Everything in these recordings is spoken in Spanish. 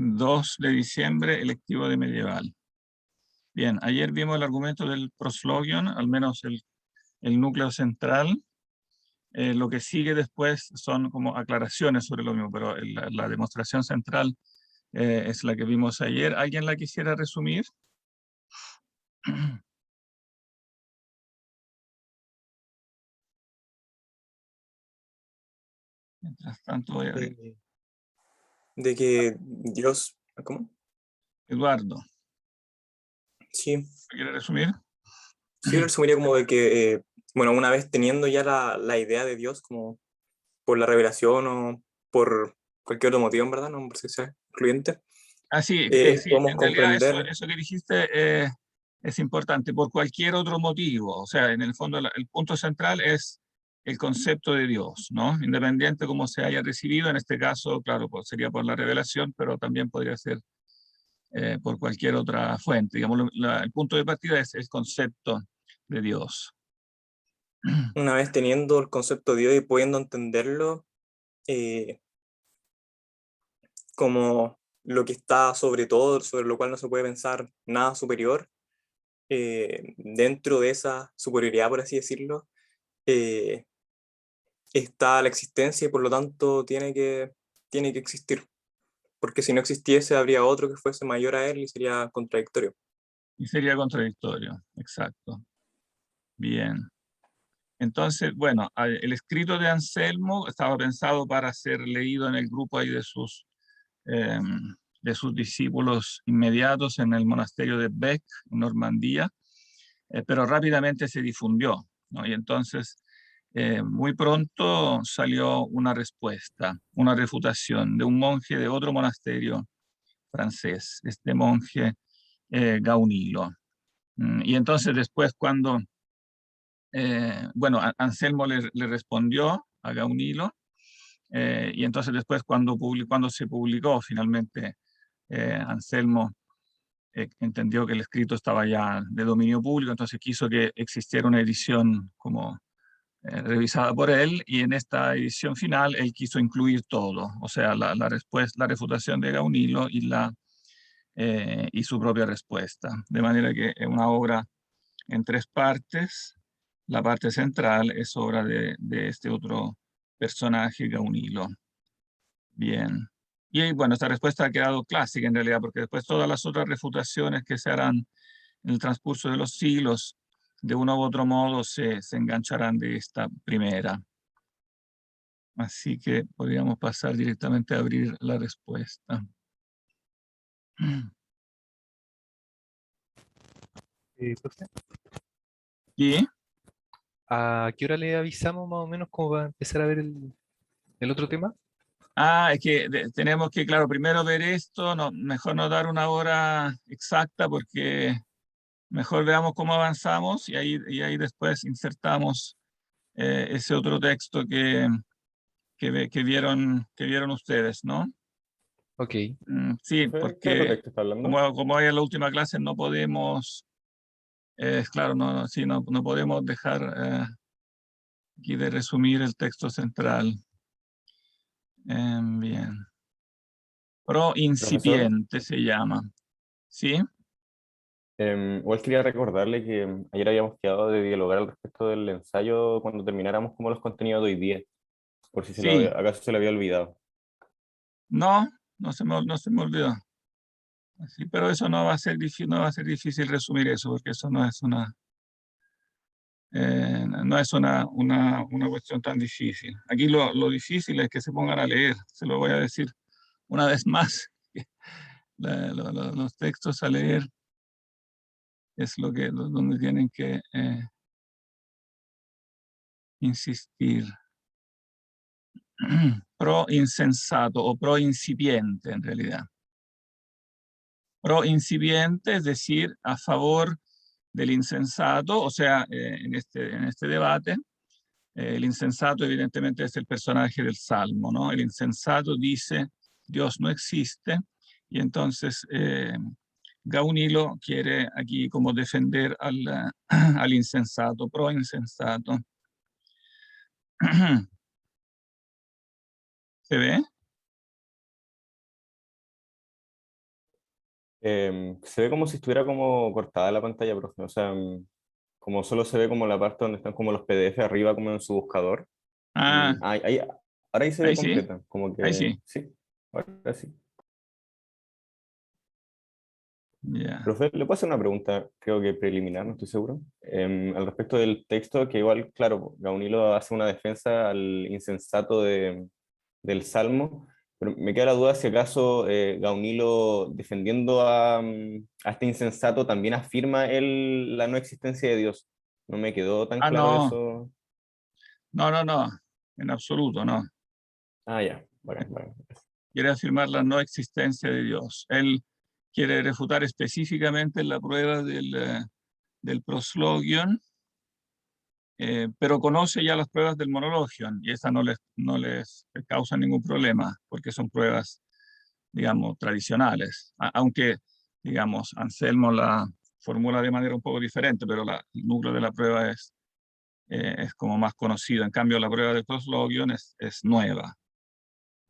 2 de diciembre, electivo de medieval. Bien, ayer vimos el argumento del proslogion, al menos el núcleo central. Lo que sigue después son como aclaraciones sobre lo mismo, pero la demostración central es la que vimos ayer. ¿Alguien la quisiera resumir? Mientras tanto voy a abrir. De que Dios, ¿cómo? Eduardo, Sí, ¿quiere resumir? sí, lo resumiría como de que, bueno, una vez teniendo ya la idea de Dios como por la revelación o por cualquier otro motivo, en verdad, no por si sea excluyente, Ah, sí, sí, podemos en realidad comprender. eso que dijiste es importante, por cualquier otro motivo. O sea, en el fondo el punto central es el concepto de Dios, ¿no? Independiente cómo se haya recibido, en este caso, claro, pues sería por la revelación, pero también podría ser por cualquier otra fuente. Digamos, el punto de partida es el concepto de Dios. Una vez teniendo el concepto de Dios y pudiendo entenderlo eh, como lo que está sobre todo, sobre lo cual no se puede pensar nada superior, dentro de esa superioridad, por así decirlo, eh, está la existencia y por lo tanto tiene que existir. Porque si no existiese, habría otro que fuese mayor a él y sería contradictorio. Y sería contradictorio, exacto. Bien. Entonces, bueno, el escrito de Anselmo estaba pensado para ser leído en el grupo ahí eh, de sus discípulos inmediatos en el monasterio de Bec, en Normandía, pero rápidamente se difundió, ¿no? Y entonces, muy pronto salió una respuesta, una refutación de un monje de otro monasterio francés, este monje Gaunilo. Y entonces después cuando bueno, Anselmo le respondió a Gaunilo, y entonces después cuando se publicó finalmente, Anselmo entendió que el escrito estaba ya de dominio público, entonces quiso que existiera una edición como revisada por él, y en esta edición final él quiso incluir todo, o sea, la respuesta, la refutación de Gaunilo y su propia respuesta, de manera que es una obra en 3 partes. La parte central es obra de este otro personaje, Gaunilo. Bien. Y bueno, esta respuesta ha quedado clásica en realidad, porque después todas las otras refutaciones que se harán en el transcurso de los siglos, de uno u otro modo, se engancharán de esta primera. Así que podríamos pasar directamente a abrir la respuesta. Profe, ¿Y? ¿a qué hora le avisamos más o menos como para empezar a ver el otro tema? Ah, es que tenemos que, claro, primero ver esto, no, mejor no dar una hora exacta porque mejor veamos cómo avanzamos y ahí después insertamos ese otro texto que vieron ustedes, ¿no? Ok, Sí, Profe, ¿qué otro porque texto está hablando? como hay en la última clase no podemos, claro, sí, no podemos dejar aquí de resumir el texto central. Bien. Pro Profesor, incipiente se llama, ¿sí? igual quería recordarle que ayer habíamos quedado de dialogar al respecto del ensayo cuando termináramos como los contenidos de hoy día, por si Sí, acaso se le había olvidado. no, no se me olvidó. Sí, pero eso no va a ser difícil, no va a ser difícil resumir eso, porque eso no es una cuestión tan difícil. Aquí lo difícil es que se pongan a leer, se lo voy a decir una vez más. Los textos a leer es donde tienen que insistir. Pro insensato o pro incipiente en realidad. Pro incipiente, es decir, a favor del insensato, o sea, en este debate, el insensato evidentemente es el personaje del Salmo, ¿no? El insensato dice, Dios no existe, y entonces Gaunilo quiere aquí como defender al insensato, pro insensato. ¿Se ve? Se ve como si estuviera como cortada la pantalla, profe. O sea, como solo se ve como la parte donde están como los PDF arriba, como en su buscador. Ah, Ahora ahí se ve ahí sí, completa, como ahí que sí. sí, ahora sí. Ya. Profe, ¿le puedo hacer una pregunta, creo que preliminar, no estoy seguro? Al respecto del texto, que igual, claro, Gaunilo hace una defensa al insensato del Salmo, pero me queda la duda si acaso Gaunilo, defendiendo a este insensato, también afirma él la no existencia de Dios. No me quedó tan Ah, claro no, eso. no, no, no, en absoluto, no. Ah, ya, bueno, bueno. Quiere afirmar la no existencia de Dios. Él quiere refutar específicamente la prueba del proslogion, pero conoce ya las pruebas del monologion y esa no les causa ningún problema porque son pruebas, digamos, tradicionales. Aunque, digamos, Anselmo la formula de manera un poco diferente, pero el núcleo de la prueba es como más conocido. En cambio, la prueba del proslogion es nueva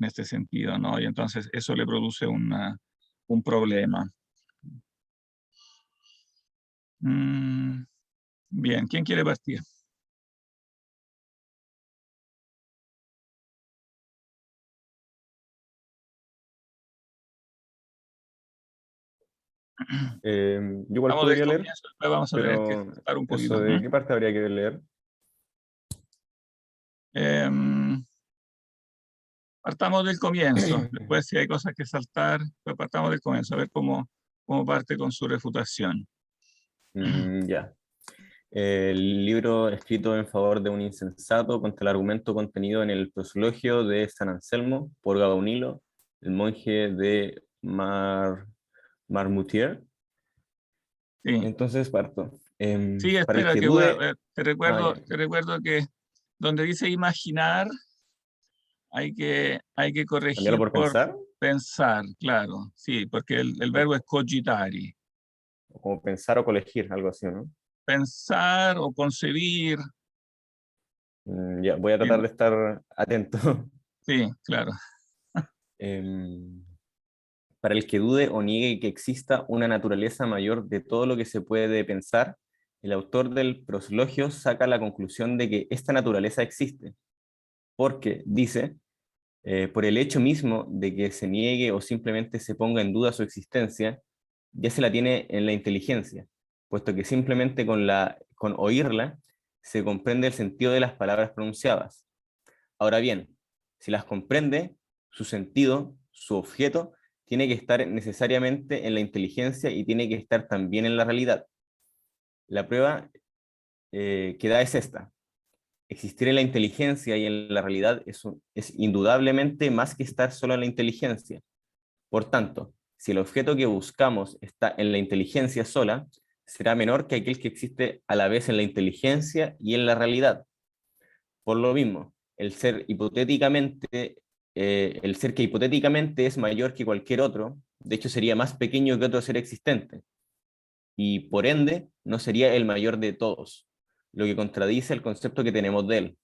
en este sentido, ¿no? Y entonces eso le produce un problema. Mm, bien, ¿quién quiere partir? Yo igual Vamos del podría leer, comienzo, después vamos a tener que pero saltar un poquito. eso de qué parte habría que leer. Partamos del comienzo, después si hay cosas que saltar, pues partamos del comienzo, a ver cómo parte con su refutación. Ya. El libro escrito en favor de un insensato contra el argumento contenido en el proslogio de San Anselmo por Gaunilo, el monje de Marmoutier. Sí, Entonces parto. sí, Para el espera, que que dude, te ah, recuerdo, ya. te recuerdo que donde dice imaginar, hay que Cambiarlo corregir por por pensar, pensar, claro, sí, porque el o verbo es cogitari. como pensar o colegir, algo así, ¿no? Pensar o concebir, Ya, voy a tratar bien, de estar atento. sí, claro. Em, para el que dude o niegue que exista una naturaleza mayor de todo lo que se puede pensar, el autor del proslogio saca la conclusión de que esta naturaleza existe, porque, dice, por el hecho mismo de que se niegue o simplemente se ponga en duda su existencia, ya se la tiene en la inteligencia, puesto que simplemente con oírla se comprende el sentido de las palabras pronunciadas. Ahora bien, si las comprende, su sentido, su objeto, tiene que estar necesariamente en la inteligencia y tiene que estar también en la realidad. La prueba que da es esta. Existir en la inteligencia y en la realidad es indudablemente más que estar solo en la inteligencia. Por tanto, si el objeto que buscamos está en la inteligencia sola, será menor que aquel que existe a la vez en la inteligencia y en la realidad. Por lo mismo, el ser que hipotéticamente es mayor que cualquier otro, de hecho sería más pequeño que otro ser existente, y por ende no sería el mayor de todos, lo que contradice el concepto que tenemos de él.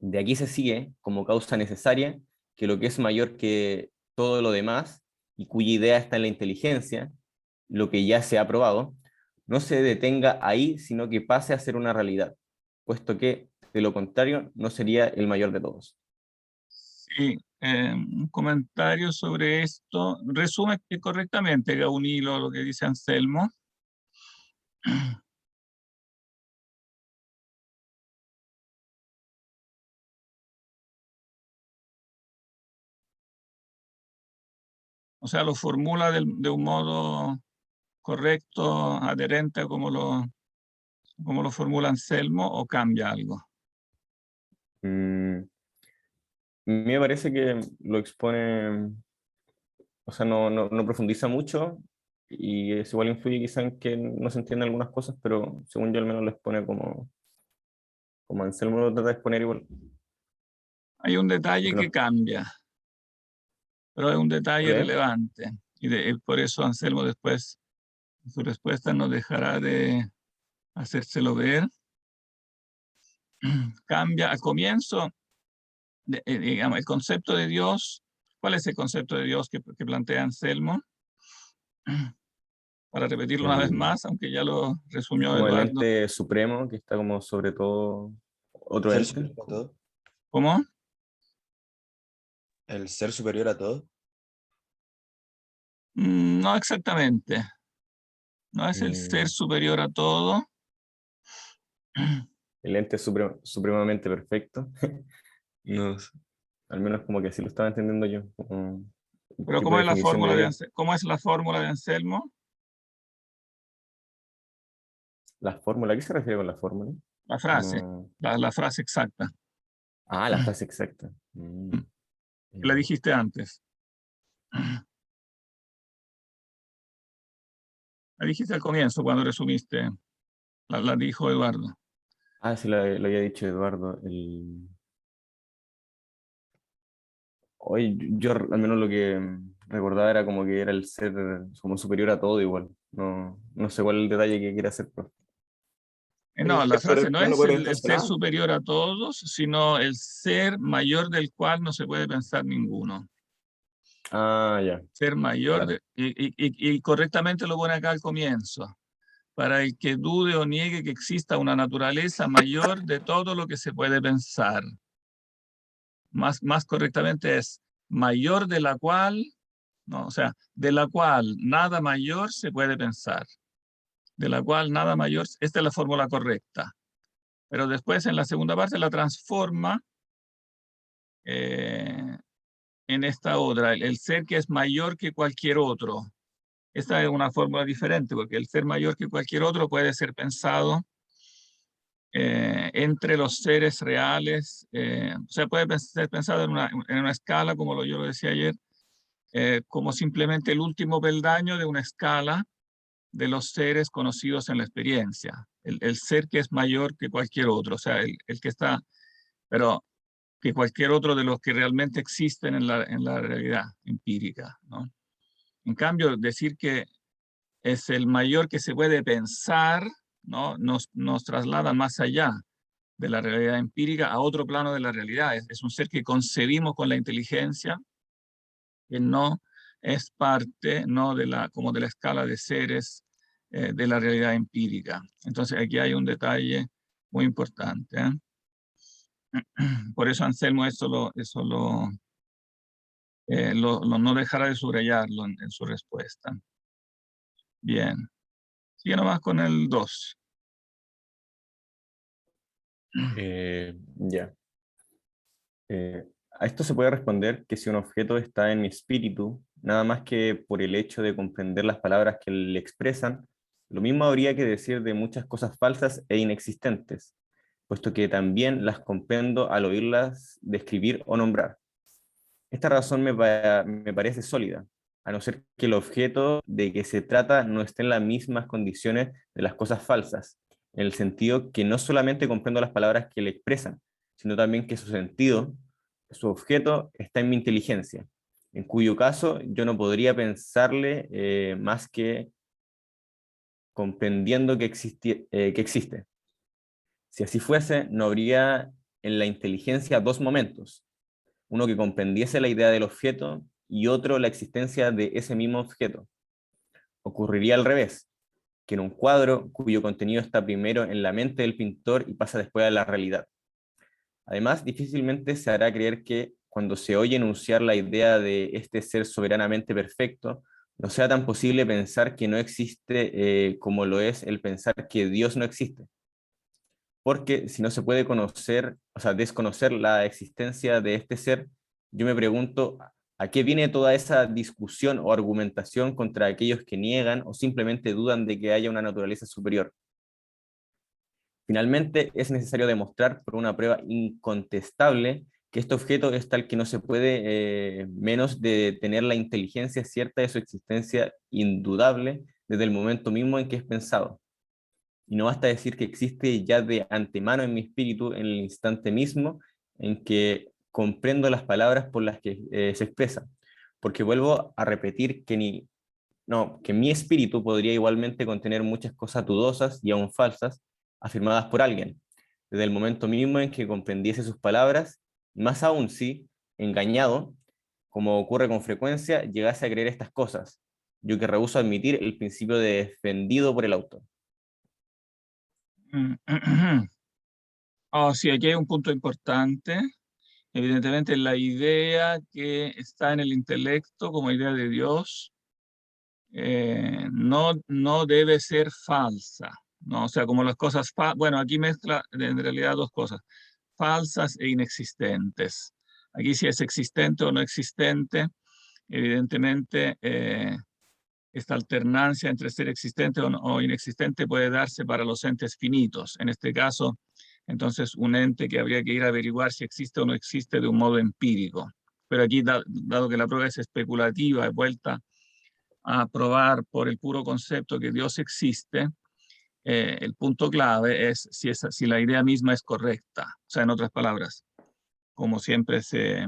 De aquí se sigue, como causa necesaria, que lo que es mayor que todo lo demás, y cuya idea está en la inteligencia, lo que ya se ha probado, no se detenga ahí, sino que pase a ser una realidad, puesto que, de lo contrario, no sería el mayor de todos. Sí, un comentario sobre esto. Resume correctamente, Gaunilo, lo que dice Anselmo. O sea, lo formula de un modo correcto, adherente a como lo formula Anselmo, o cambia algo. Mm, me parece que lo expone, o sea, no profundiza mucho y es igual influye quizá en que no se entienden algunas cosas, pero según yo al menos lo expone como Anselmo lo trata de exponer igual. Hay un detalle Porque que no, cambia, pero es un detalle ¿cuál es? relevante. Y por eso Anselmo después, en su respuesta, no dejará de hacérselo ver. Cambia al comienzo, digamos, el concepto de Dios. ¿Cuál es el concepto de Dios que plantea Anselmo? Para repetirlo una vez El- más, aunque ya lo resumió como el Eduardo. ente supremo que está como sobre todo otro Ser ente. superior a todo. ¿Cómo? El ser superior a todo. No exactamente. No es el ser superior a todo. El ente supremamente perfecto. No sé, al menos como que así lo estaba entendiendo yo. Como el Pero tipo de definición de Dios. ¿cómo es la fórmula de Anselmo? ¿La fórmula? ¿A qué se refiere con la fórmula? La frase, No. la frase exacta. Ah, la frase exacta. Que la dijiste antes. La dijiste al comienzo cuando resumiste. La dijo Eduardo. Ah, sí, lo había dicho Eduardo. Hoy yo al menos lo que recordaba era como que era el ser como superior a todo igual. No, no sé cuál es el detalle que quiere hacer, pero No, la Sobre frase el no cual no es podrías el pensar ser nada. superior a todos, sino el ser mayor del cual no se puede pensar ninguno. ah, ya, Ser mayor, claro. y correctamente lo pone acá al comienzo. Para el que dude o niegue que exista una naturaleza mayor de todo lo que se puede pensar. Más correctamente es mayor de la cual, no, o sea, de la cual nada mayor se puede pensar. De la cual nada mayor, esta es la fórmula correcta. Pero después en la segunda parte la transforma en esta otra, el ser que es mayor que cualquier otro. Esta es una fórmula diferente, porque el ser mayor que cualquier otro puede ser pensado entre los seres reales, o sea, puede ser pensado en una escala, como yo lo decía ayer, como simplemente el último peldaño de una escala de los seres conocidos en la experiencia. El ser que es mayor que cualquier otro, o sea, el que está, pero que cualquier otro de los que realmente existen en la realidad empírica, ¿no? En cambio, decir que es el mayor que se puede pensar, ¿no? Nos traslada más allá de la realidad empírica a otro plano de la realidad. Es un ser que concebimos con la inteligencia, que no es parte, ¿no? como de la escala de seres de la realidad empírica. Entonces aquí hay un detalle muy importante, ¿eh? Por eso Anselmo no dejará de subrayarlo en su respuesta. Bien. Sigue nomás con el 2. Ya. A esto se puede responder que si un objeto está en mi espíritu, nada más que por el hecho de comprender las palabras que le expresan, lo mismo habría que decir de muchas cosas falsas e inexistentes, puesto que también las comprendo al oírlas describir o nombrar. Esta razón me parece sólida, a no ser que el objeto de que se trata no esté en las mismas condiciones de las cosas falsas, en el sentido que no solamente comprendo las palabras que le expresan, sino también que su sentido, su objeto, está en mi inteligencia, en cuyo caso yo no podría pensarle más que comprendiendo que existe. Si así fuese, no habría en la inteligencia dos momentos, uno que comprendiese la idea del objeto y otro la existencia de ese mismo objeto. Ocurriría al revés, que en un cuadro cuyo contenido está primero en la mente del pintor y pasa después a la realidad. Además, difícilmente se hará creer que cuando se oye enunciar la idea de este ser soberanamente perfecto, no sea tan posible pensar que no existe como lo es el pensar que Dios no existe. Porque si no se puede conocer, o sea, desconocer la existencia de este ser, yo me pregunto, ¿a qué viene toda esa discusión o argumentación contra aquellos que niegan o simplemente dudan de que haya una naturaleza superior? Finalmente, es necesario demostrar por una prueba incontestable que este objeto es tal que no se puede menos de tener la inteligencia cierta de su existencia indudable desde el momento mismo en que es pensado. Y no basta decir que existe ya de antemano en mi espíritu en el instante mismo en que comprendo las palabras por las que se expresan. Porque vuelvo a repetir que mi espíritu podría igualmente contener muchas cosas dudosas y aún falsas afirmadas por alguien, desde el momento mismo en que comprendiese sus palabras, más aún si, engañado, como ocurre con frecuencia, llegase a creer estas cosas, yo que rehúso admitir el principio defendido por el autor. Oh, sí, aquí hay un punto importante. Evidentemente, la idea que está en el intelecto como idea de Dios no debe ser falsa, ¿no? O sea, como las cosas, bueno, aquí mezcla en realidad dos cosas, falsas e inexistentes. Aquí si es existente o no existente, evidentemente esta alternancia entre ser existente o inexistente puede darse para los entes finitos. En este caso, entonces, un ente que habría que ir a averiguar si existe o no existe de un modo empírico. Pero aquí, dado que la prueba es especulativa, es vuelta a probar por el puro concepto que Dios existe, el punto clave es si la idea misma es correcta. O sea, en otras palabras, como siempre se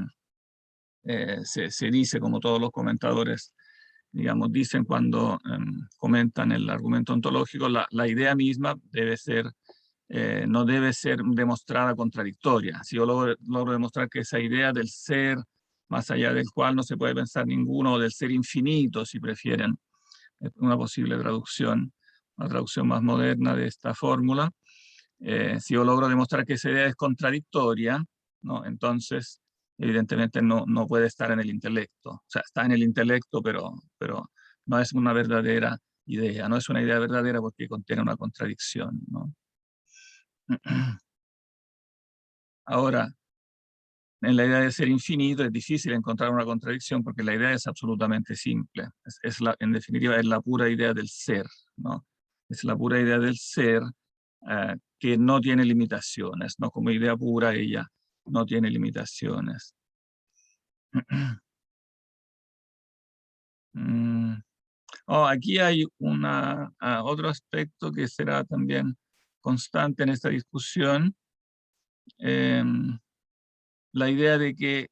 dice, como todos los comentadores, digamos, dicen cuando comentan el argumento ontológico, la idea misma debe ser, no debe ser demostrada contradictoria. Si yo logro demostrar que esa idea del ser, más allá del cual no se puede pensar ninguno, o del ser infinito, si prefieren, una posible traducción, una traducción más moderna de esta fórmula, si yo logro demostrar que esa idea es contradictoria, ¿no? Entonces evidentemente no puede estar en el intelecto. O sea, está en el intelecto, pero no es una verdadera idea, no es una idea verdadera porque contiene una contradicción, ¿no? Ahora, en la idea de ser infinito es difícil encontrar una contradicción porque la idea es absolutamente simple. En definitiva, es la pura idea del ser, ¿no? Es la pura idea del ser que no tiene limitaciones, ¿no? Como idea pura ella no tiene limitaciones. Aquí hay otro aspecto que será también constante en esta discusión. La idea de que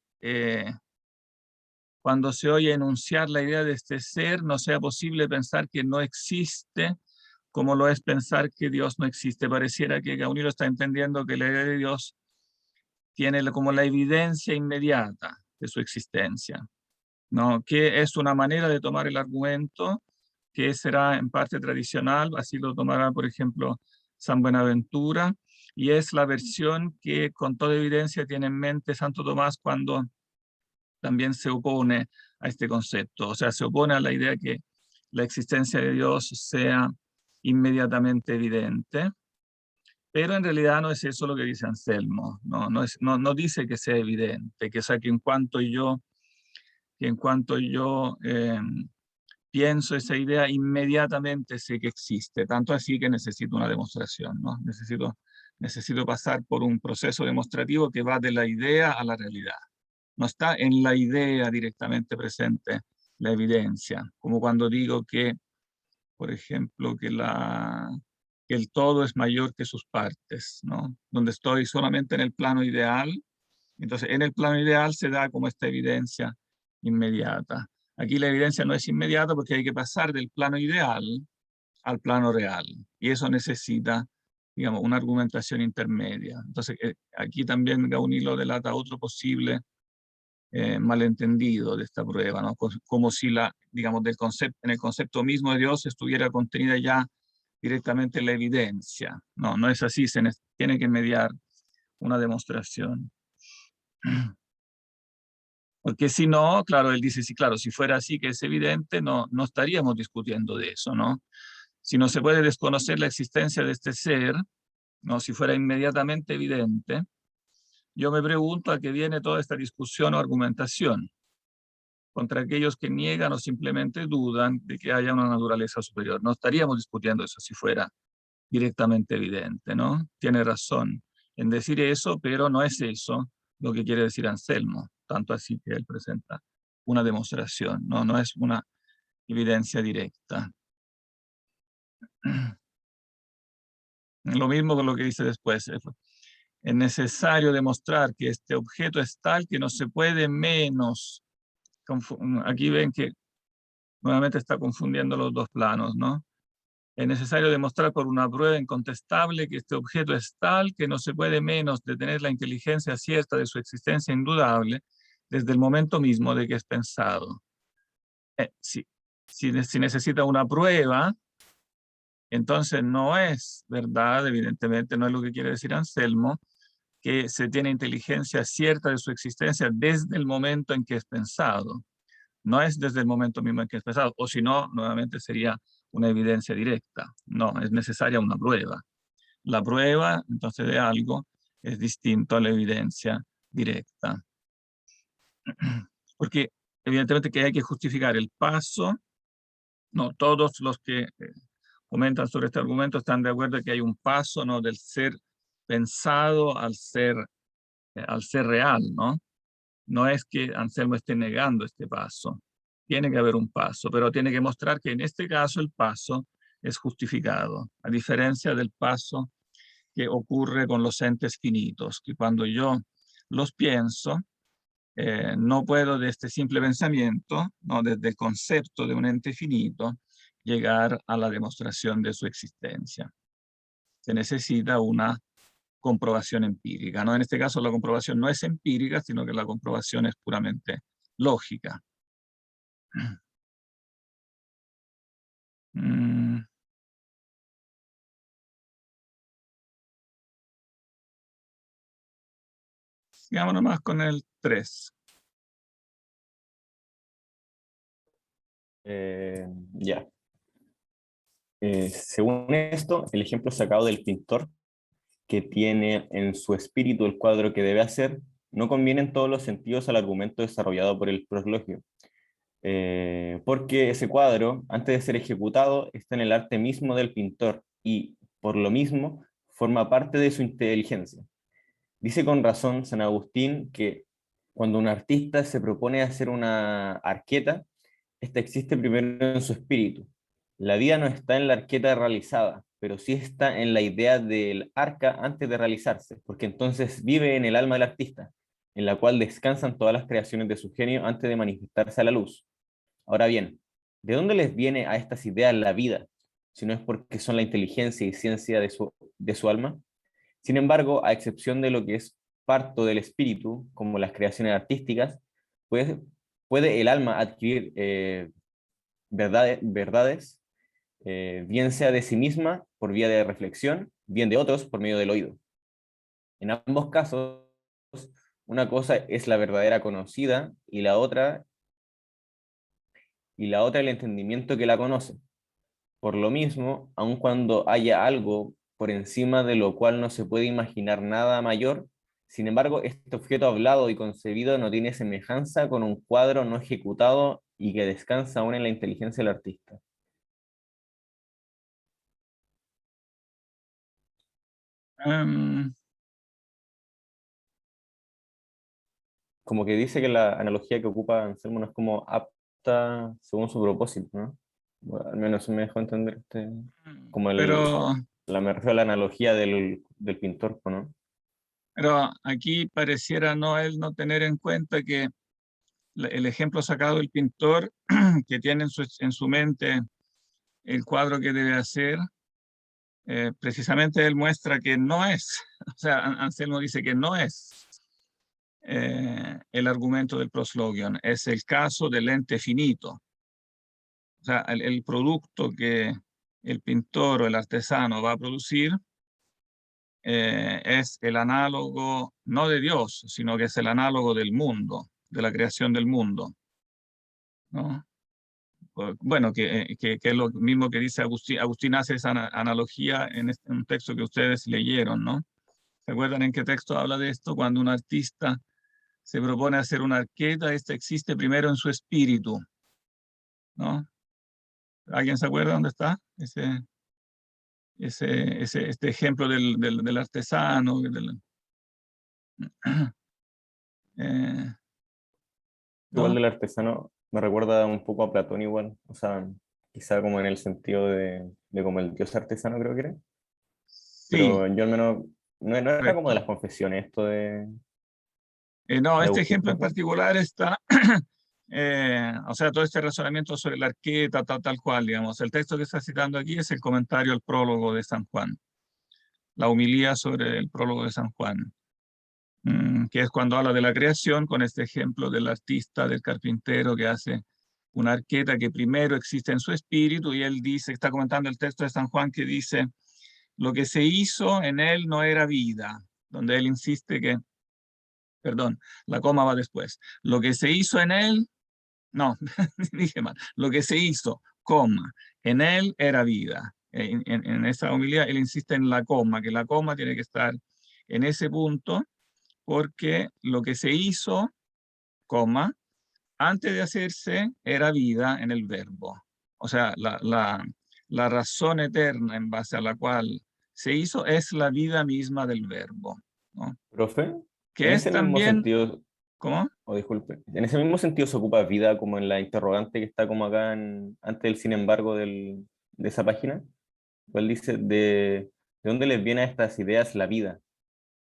cuando se oye enunciar la idea de este ser, no sea posible pensar que no existe, como lo es pensar que Dios no existe. Pareciera que Gaunilo está entendiendo que la idea de Dios tiene como la evidencia inmediata de su existencia, ¿no? Que es una manera de tomar el argumento que será en parte tradicional, así lo tomará, por ejemplo, San Buenaventura, y es la versión que con toda evidencia tiene en mente Santo Tomás cuando también se opone a este concepto, o sea, se opone a la idea que la existencia de Dios sea inmediatamente evidente, pero en realidad no es eso lo que dice Anselmo, no dice que sea evidente, que, o sea, que en cuanto yo pienso esa idea, inmediatamente sé que existe, tanto así que necesito una demostración, ¿no? Necesito pasar por un proceso demostrativo que va de la idea a la realidad. No está en la idea directamente presente la evidencia, como cuando digo que, por ejemplo, que el todo es mayor que sus partes, ¿no? Donde estoy solamente en el plano ideal, entonces en el plano ideal se da como esta evidencia inmediata. Aquí la evidencia no es inmediata porque hay que pasar del plano ideal al plano real, y eso necesita, digamos, una argumentación intermedia. Entonces aquí también Gaunilo delata otro posible malentendido de esta prueba, ¿no? Como si digamos, en el concepto mismo de Dios estuviera contenida ya directamente la evidencia. No es así, tiene que mediar una demostración. Porque si no, claro, él dice, sí, claro, si fuera así que es evidente, no estaríamos discutiendo de eso, ¿no? Si no se puede desconocer la existencia de este ser, ¿no? Si fuera inmediatamente evidente, yo me pregunto a qué viene toda esta discusión o argumentación contra aquellos que niegan o simplemente dudan de que haya una naturaleza superior. No estaríamos discutiendo eso si fuera directamente evidente, ¿no? Tiene razón en decir eso, pero no es eso lo que quiere decir Anselmo, tanto así que él presenta una demostración, no es una evidencia directa. Lo mismo con lo que dice después. Es necesario demostrar que este objeto es tal que no se puede menos. Aquí ven que nuevamente está confundiendo los dos planos, ¿no? Es necesario demostrar por una prueba incontestable que este objeto es tal que no se puede menos de tener la inteligencia cierta de su existencia indudable desde el momento mismo de que es pensado. Sí, si necesita una prueba, entonces no es verdad, evidentemente no es lo que quiere decir Anselmo, que se tiene inteligencia cierta de su existencia desde el momento en que es pensado. No es desde el momento mismo en que es pensado, o si no, nuevamente sería una evidencia directa. No, es necesaria una prueba. La prueba, entonces, de algo es distinto a la evidencia directa. Porque evidentemente que hay que justificar el paso. No, todos los que comentan sobre este argumento están de acuerdo en que hay un paso, ¿no?, del ser pensado al ser real, ¿no? No es que Anselmo esté negando este paso. Tiene que haber un paso, pero tiene que mostrar que en este caso el paso es justificado, a diferencia del paso que ocurre con los entes finitos, que cuando yo los pienso, no puedo de este simple pensamiento, no desde el concepto de un ente finito, llegar a la demostración de su existencia. Se necesita una comprobación empírica, ¿no? En este caso la comprobación no es empírica, sino que la comprobación es puramente lógica. Sigamos nomás con el 3. Ya. Según esto, el ejemplo sacado del pintor, que tiene en su espíritu el cuadro que debe hacer, no conviene en todos los sentidos al argumento desarrollado por el proslogio. Porque ese cuadro, antes de ser ejecutado, está en el arte mismo del pintor y, por lo mismo, forma parte de su inteligencia. Dice con razón San Agustín que cuando un artista se propone hacer una arqueta, esta existe primero en su espíritu. La vida no está en la arqueta realizada, pero sí está en la idea del arca antes de realizarse, porque entonces vive en el alma del artista, en la cual descansan todas las creaciones de su genio antes de manifestarse a la luz. Ahora bien, ¿de dónde les viene a estas ideas la vida, si no es porque son la inteligencia y ciencia de su alma? Sin embargo, a excepción de lo que es parto del espíritu, como las creaciones artísticas, puede el alma adquirir verdades, bien sea de sí misma por vía de reflexión, bien de otros por medio del oído. En ambos casos, una cosa es la verdadera conocida y la otra el entendimiento que la conoce. Por lo mismo, aun cuando haya algo por encima de lo cual no se puede imaginar nada mayor, sin embargo, este objeto hablado y concebido no tiene semejanza con un cuadro no ejecutado y que descansa aún en la inteligencia del artista. Como que dice que la analogía que ocupa Anselmo no es como apta según su propósito, ¿no? Bueno, al menos eso me dejó entender como Pero me refiero a la analogía del pintor, ¿no? Pero aquí pareciera él no tener en cuenta que el ejemplo sacado del pintor, que tiene en su mente el cuadro que debe hacer, precisamente él muestra que no es, o sea, Anselmo dice que no es el argumento del proslogion, es el caso del ente finito. O sea, el producto que el pintor o el artesano va a producir es el análogo, no de Dios, sino que es el análogo del mundo, de la creación del mundo, ¿no? Bueno, que es lo mismo que dice Agustín. Agustín hace esa analogía en un texto que ustedes leyeron, ¿no? ¿Se acuerdan en qué texto habla de esto? Cuando un artista se propone hacer una arqueta, esta existe primero en su espíritu, ¿no? ¿Alguien se acuerda dónde está? Este ejemplo del artesano. Igual ¿No? del artesano me recuerda un poco a Platón igual, o sea, quizá como en el sentido de como el dios artesano creo que era, Sí, pero yo al menos no era como de correcto. las confesiones esto No, de este Agustín, ejemplo en perdón. particular está, o sea, todo este razonamiento sobre la arqueta, tal cual, digamos. El texto que está citando aquí es el comentario al prólogo de San Juan, la homilía sobre el prólogo de San Juan, que es cuando habla de la creación con este ejemplo del artista, del carpintero que hace una arqueta que primero existe en su espíritu, y él dice, está comentando el texto de San Juan que dice, lo que se hizo en él no era vida, donde él insiste que, perdón, la coma va después, lo que se hizo en él, no, dije mal, lo que se hizo, coma, en él era vida. En esa homilía él insiste en la coma, que la coma tiene que estar en ese punto, porque lo que se hizo, coma, antes de hacerse era vida en el verbo. O sea, la razón eterna en base a la cual se hizo es la vida misma del verbo, ¿no? Profe, Que en es ese mismo también, sentido, ¿cómo? o disculpe, en ese mismo sentido se ocupa vida como en la interrogante que está como acá antes del sin embargo de esa página. Él dice, ¿de dónde les viene a estas ideas la vida?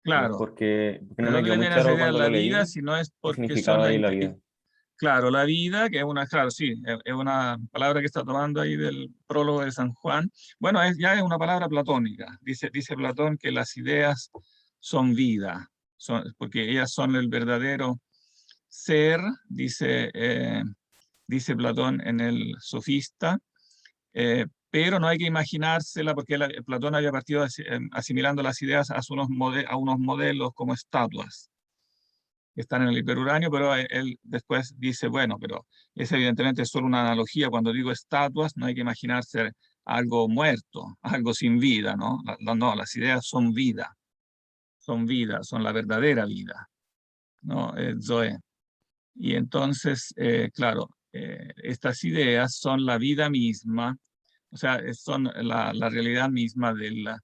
No es Claro, porque ¿de no me dónde quedó muy vienen las claro ideas de cuando la lo vida? leí, Si no es qué porque son significaba la... ahí la vida. Claro, la vida, que es una, claro, sí, es una palabra que está tomando ahí del prólogo de San Juan. Bueno, ya es una palabra platónica. Dice Platón que las ideas son vida, porque ellas son el verdadero ser, dice Platón en el Sofista, pero no hay que imaginársela porque Platón había partido asimilando las ideas a unos modelos como estatuas que están en el hiperuranio, pero él después dice, bueno, pero es evidentemente solo una analogía. Cuando digo estatuas, no hay que imaginarse algo muerto, algo sin vida, ¿no? No, las ideas son vida, son la verdadera vida, ¿no? Zoe. Y entonces, claro, estas ideas son la vida misma, o sea, son la realidad misma del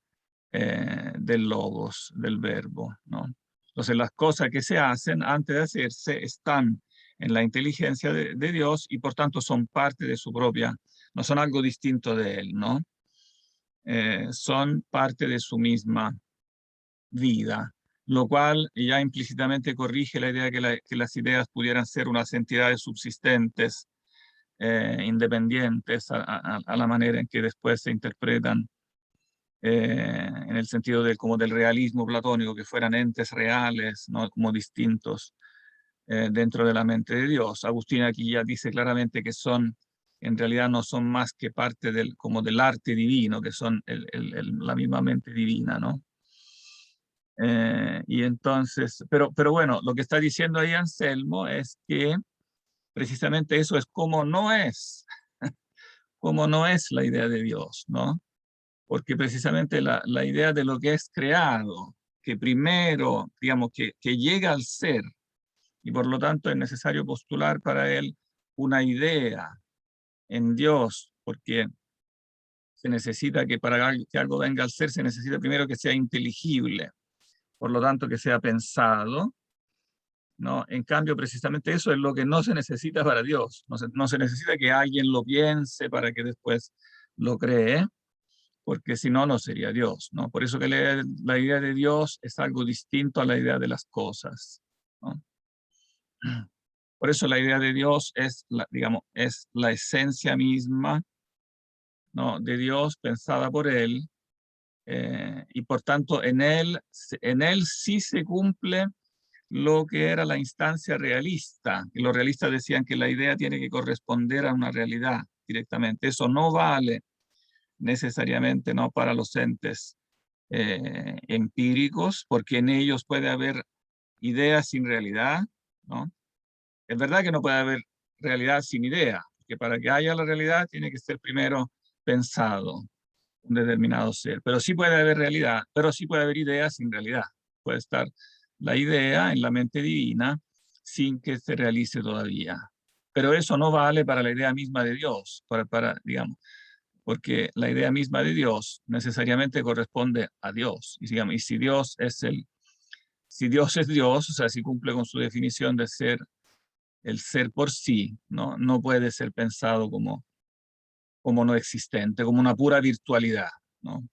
logos, del verbo, ¿no? Entonces las cosas que se hacen antes de hacerse están en la inteligencia de Dios y por tanto son parte de su propia, no son algo distinto de Él, ¿no? Son parte de su misma vida, lo cual ya implícitamente corrige la idea que las ideas pudieran ser unas entidades subsistentes, independientes a la manera en que después se interpretan en el sentido como del realismo platónico, que fueran entes reales, ¿no? Como distintos dentro de la mente de Dios. Agustín aquí ya dice claramente que en realidad no son más que parte como del arte divino, que son la misma mente divina, ¿no? Y entonces, pero bueno, lo que está diciendo ahí Anselmo es que precisamente eso es como no es la idea de Dios, ¿no? Porque precisamente la idea de lo que es creado, que primero, digamos, que llega al ser, y por lo tanto es necesario postular para él una idea en Dios, porque se necesita que para que algo venga al ser, se necesita primero que sea inteligible, por lo tanto que sea pensado, ¿no? En cambio, precisamente eso es lo que no se necesita para Dios, no se necesita que alguien lo piense para que después lo cree, porque si no, no sería Dios, ¿no? Por eso que la idea de Dios es algo distinto a la idea de las cosas, ¿no? Por eso la idea de Dios es, digamos, es la esencia misma, ¿no? De Dios pensada por Él, y por tanto en él sí se cumple lo que era la instancia realista. Y los realistas decían que la idea tiene que corresponder a una realidad directamente. Eso no vale necesariamente, ¿no?, para los entes empíricos, porque en ellos puede haber ideas sin realidad, ¿no? Es verdad que no puede haber realidad sin idea, porque para que haya la realidad tiene que ser primero pensado un determinado ser, pero sí puede haber realidad, pero sí puede haber idea sin realidad. Puede estar la idea en la mente divina sin que se realice todavía. Pero eso no vale para la idea misma de Dios, digamos, porque la idea misma de Dios necesariamente corresponde a Dios. Y, digamos, y si Dios es Dios, o sea, si cumple con su definición de ser el ser por sí, no puede ser pensado como no existente, como una pura virtualidad, ¿no?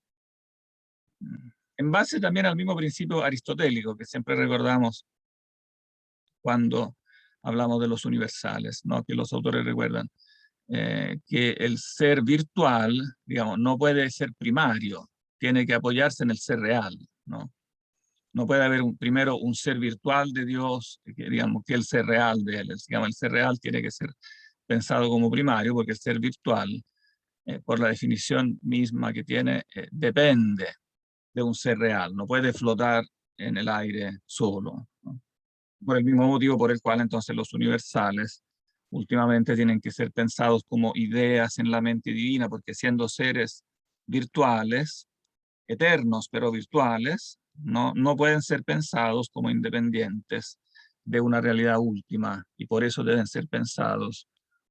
En base también al mismo principio aristotélico que siempre recordamos cuando hablamos de los universales, ¿no?, que los autores recuerdan, que el ser virtual, digamos, no puede ser primario, tiene que apoyarse en el ser real, ¿no? No puede haber primero un ser virtual de Dios, digamos, que el ser real de él. Digamos, el ser real tiene que ser pensado como primario, porque el ser virtual, por la definición misma que tiene, depende de un ser real, no puede flotar en el aire solo, ¿no? Por el mismo motivo por el cual entonces los universales últimamente tienen que ser pensados como ideas en la mente divina, porque siendo seres virtuales, eternos pero virtuales, no pueden ser pensados como independientes de una realidad última, y por eso deben ser pensados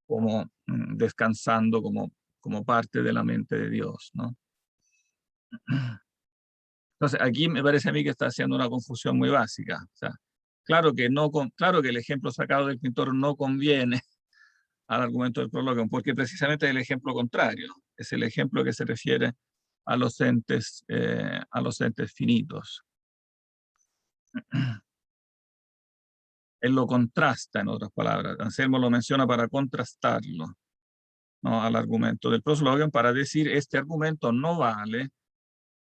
como descansando como parte de la mente de Dios, ¿no? Entonces, aquí me parece a mí que está haciendo una confusión muy básica. O sea, claro que, claro que el ejemplo sacado del pintor no conviene al argumento del Prologium, porque precisamente es el ejemplo contrario, es el ejemplo que se refiere a los entes finitos. Él lo contrasta, en otras palabras. Anselmo lo menciona para contrastarlo, ¿no?, al argumento del Proslogium, para decir este argumento no vale,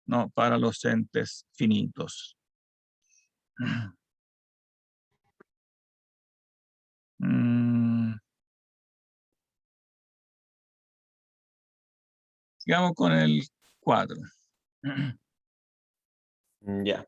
¿no?, para los entes finitos. Sigamos con el 4. Ya.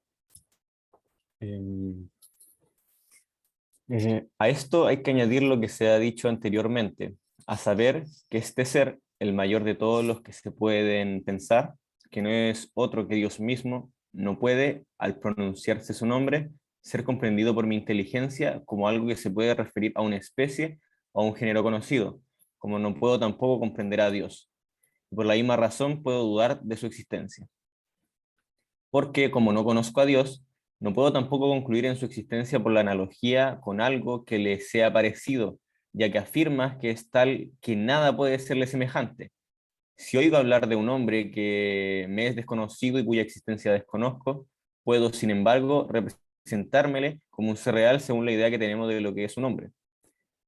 A esto hay que añadir lo que se ha dicho anteriormente, a saber que este ser, el mayor de todos los que se pueden pensar, que no es otro que Dios mismo, no puede, al pronunciarse su nombre, ser comprendido por mi inteligencia como algo que se puede referir a una especie o a un género conocido, como no puedo tampoco comprender a Dios. Por la misma razón puedo dudar de su existencia. Porque como no conozco a Dios, no puedo tampoco concluir en su existencia por la analogía con algo que le sea parecido, ya que afirmas que es tal que nada puede serle semejante. Si oigo hablar de un hombre que me es desconocido y cuya existencia desconozco, puedo, sin embargo, representármele como un ser real según la idea que tenemos de lo que es un hombre.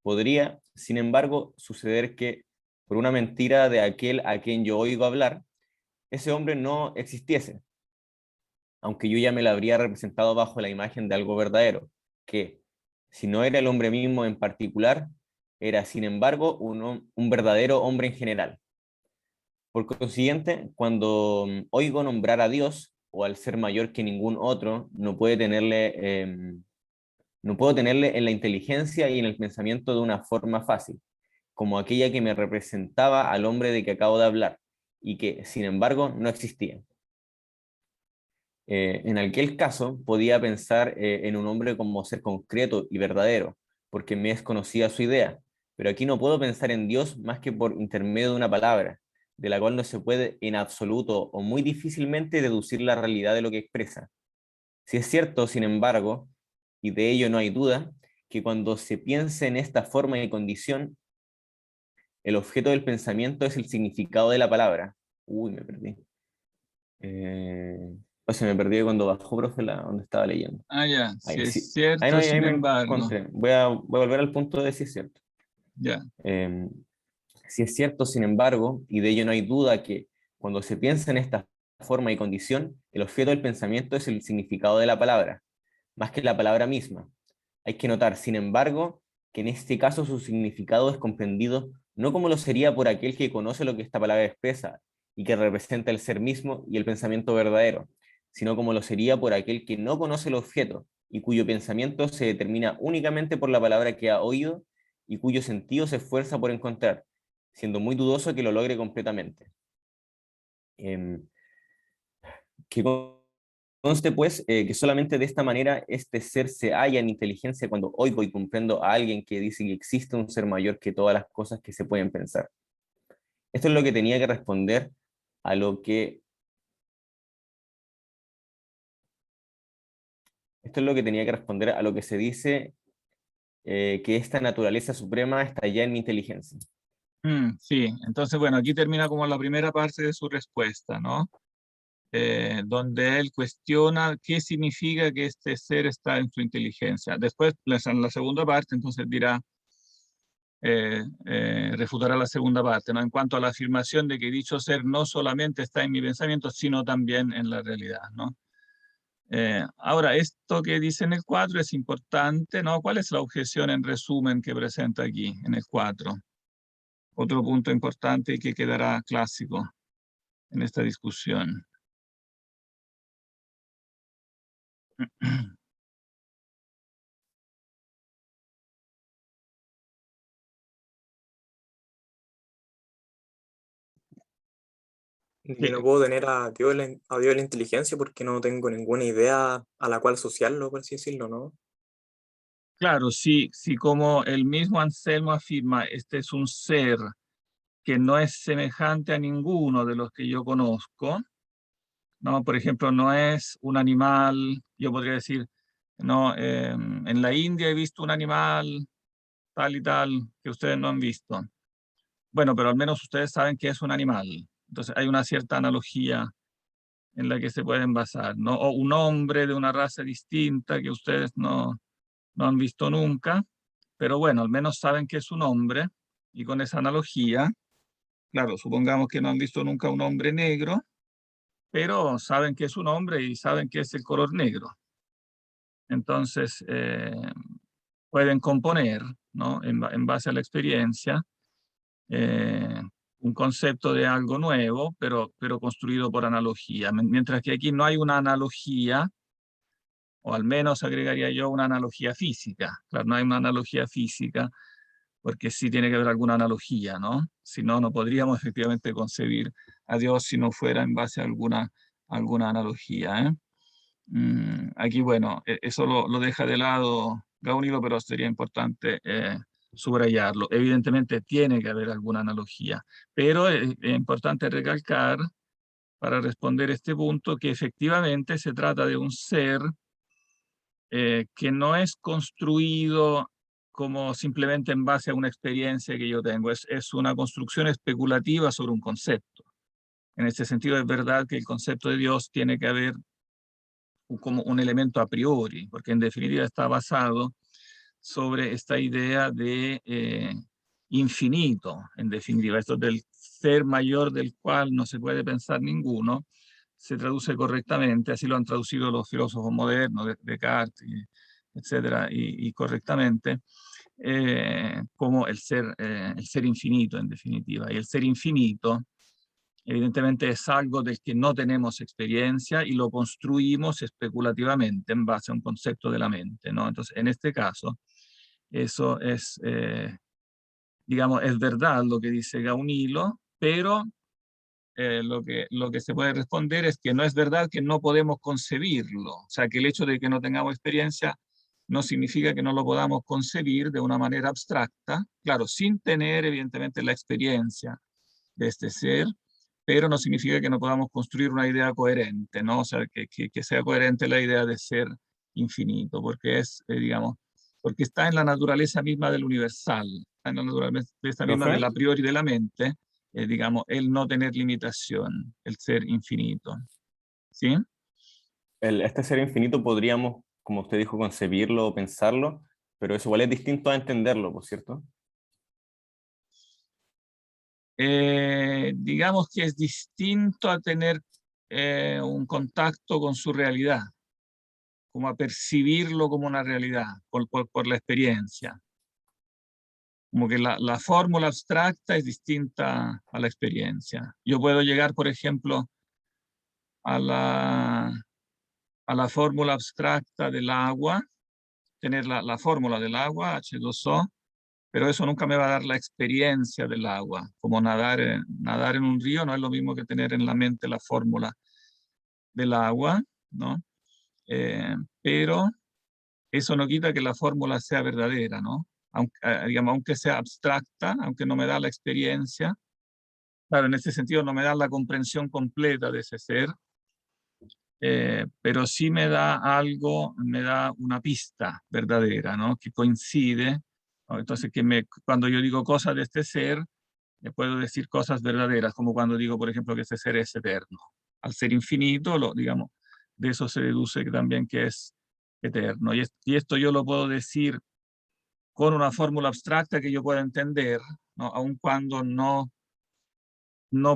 Podría, sin embargo, suceder que, por una mentira de aquel a quien yo oigo hablar, ese hombre no existiese, aunque yo ya me la habría representado bajo la imagen de algo verdadero, que, si no era el hombre mismo en particular, era, sin embargo, un verdadero hombre en general. Por consiguiente, cuando oigo nombrar a Dios, o al ser mayor que ningún otro, no puedo tenerle en la inteligencia y en el pensamiento de una forma fácil, como aquella que me representaba al hombre de que acabo de hablar, y que, sin embargo, no existía. En aquel caso, podía pensar en un hombre como ser concreto y verdadero, porque me es conocida su idea, pero aquí no puedo pensar en Dios más que por intermedio de una palabra, de la cual no se puede en absoluto o muy difícilmente deducir la realidad de lo que expresa. Si es cierto, sin embargo, y de ello no hay duda, que cuando se piensa en esta forma y condición, el objeto del pensamiento es el significado de la palabra. Uy, me perdí. O sea, me perdí cuando bajó, profe, donde estaba leyendo. Ya, si Ahí, es sí. cierto, Ahí sin me embargo. encontré. Voy a volver al punto de si es cierto. Ya. Si es cierto, sin embargo, y de ello no hay duda, que cuando se piensa en esta forma y condición, el objeto del pensamiento es el significado de la palabra, más que la palabra misma. Hay que notar, sin embargo, que en este caso su significado es comprendido no como lo sería por aquel que conoce lo que esta palabra expresa y que representa el ser mismo y el pensamiento verdadero, sino como lo sería por aquel que no conoce el objeto y cuyo pensamiento se determina únicamente por la palabra que ha oído y cuyo sentido se esfuerza por encontrar, siendo muy dudoso que lo logre completamente. Que conste, pues, que solamente de esta manera este ser se halla en inteligencia cuando oigo y comprendo a alguien que dice que existe un ser mayor que todas las cosas que se pueden pensar. Esto es lo que tenía que responder a lo que... Esto es lo que tenía que responder a lo que se dice que esta naturaleza suprema está ya en mi inteligencia. Sí, entonces, bueno, aquí termina como la primera parte de su respuesta, ¿no? Donde él cuestiona qué significa que este ser está en su inteligencia. Después, en la segunda parte, entonces dirá, refutará la segunda parte, ¿no?, en cuanto a la afirmación de que dicho ser no solamente está en mi pensamiento, sino también en la realidad, ¿no? Ahora, esto que dice en el 4 es importante, ¿no? ¿Cuál es la objeción en resumen que presenta aquí en el 4? otro punto importante y que quedará clásico en esta discusión. Yo no puedo tener a Dios, a Dios la inteligencia porque no tengo ninguna idea a la cual asociarlo, por así decirlo, ¿no? Claro, sí, como el mismo Anselmo afirma, este es un ser que no es semejante a ninguno de los que yo conozco, ¿no? Por ejemplo, no es un animal, yo podría decir, no, en la India he visto un animal tal y tal que ustedes no han visto. Bueno, pero al menos ustedes saben que es un animal. Entonces hay una cierta analogía en la que se pueden basar, ¿no? O un hombre de una raza distinta que ustedes no han visto nunca, pero bueno, al menos saben que es un hombre, y con esa analogía, claro, supongamos que no han visto nunca un hombre negro, pero saben que es un hombre y saben que es el color negro. Entonces, pueden componer, ¿no? En base a la experiencia, eh, un concepto de algo nuevo, pero construido por analogía. Mientras que aquí no hay una analogía, o al menos agregaría yo una analogía física. Claro, no hay una analogía física, porque sí tiene que haber alguna analogía, ¿no? Si no, no podríamos efectivamente concebir a Dios si no fuera en base a alguna analogía, ¿eh? Aquí, bueno, eso lo deja de lado Gaunilo, pero sería importante subrayarlo. Evidentemente tiene que haber alguna analogía, pero es importante recalcar, para responder este punto, que efectivamente se trata de un ser que no es construido como simplemente en base a una experiencia que yo tengo, es una construcción especulativa sobre un concepto. En este sentido, es verdad que el concepto de Dios tiene que haber como un elemento a priori, porque en definitiva está basado sobre esta idea de infinito, en definitiva, esto del ser mayor del cual no se puede pensar ninguno, se traduce correctamente, así lo han traducido los filósofos modernos, Descartes, etcétera, y correctamente, como el ser infinito, en definitiva. Y el ser infinito, evidentemente, es algo del que no tenemos experiencia y lo construimos especulativamente en base a un concepto de la mente, ¿no? Entonces, en este caso, eso es, digamos, es verdad lo que dice Gaunilo, pero lo que se puede responder es que no es verdad que no podemos concebirlo. O sea, que el hecho de que no tengamos experiencia no significa que no lo podamos concebir de una manera abstracta, claro, sin tener evidentemente la experiencia de este ser, pero no significa que no podamos construir una idea coherente, ¿no? O sea, que sea coherente la idea de ser infinito, porque es, digamos, porque está en la naturaleza misma del universal, está en la naturaleza misma del ¿Profe? a priori de la mente, digamos, el no tener limitación, el ser infinito. ¿Sí? Este ser infinito podríamos, como usted dijo, concebirlo o pensarlo, pero eso igual es distinto a entenderlo, ¿por cierto? Digamos que es distinto a tener un contacto con su realidad, como a percibirlo como una realidad, por la experiencia. Como que la fórmula abstracta es distinta a la experiencia. Yo puedo llegar, por ejemplo, a la fórmula abstracta del agua, tener la fórmula del agua, H2O, pero eso nunca me va a dar la experiencia del agua. Como nadar en un río no es lo mismo que tener en la mente la fórmula del agua, ¿no? Pero eso no quita que la fórmula sea verdadera, ¿no? Aunque, digamos, aunque sea abstracta, aunque no me da la experiencia, claro, en ese sentido no me da la comprensión completa de ese ser, pero sí me da algo, me da una pista verdadera, ¿no? Que coincide, ¿no? Entonces, cuando yo digo cosas de este ser, puedo decir cosas verdaderas, como cuando digo, por ejemplo, que este ser es eterno. Al ser infinito, digamos, de eso se deduce que también que es eterno. Y esto yo lo puedo decir con una fórmula abstracta que yo pueda entender, ¿no? Aun cuando no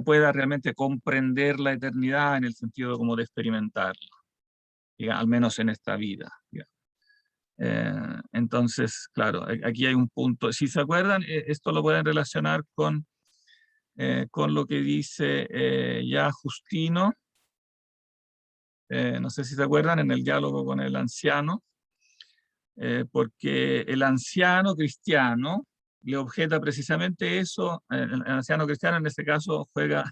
pueda realmente comprender la eternidad en el sentido como de experimentarla, al menos en esta vida. Entonces, claro, aquí hay un punto. Si se acuerdan, esto lo pueden relacionar con lo que dice ya Justino, no sé si se acuerdan, en el diálogo con el anciano, porque el anciano cristiano le objeta precisamente eso. El anciano cristiano en este caso juega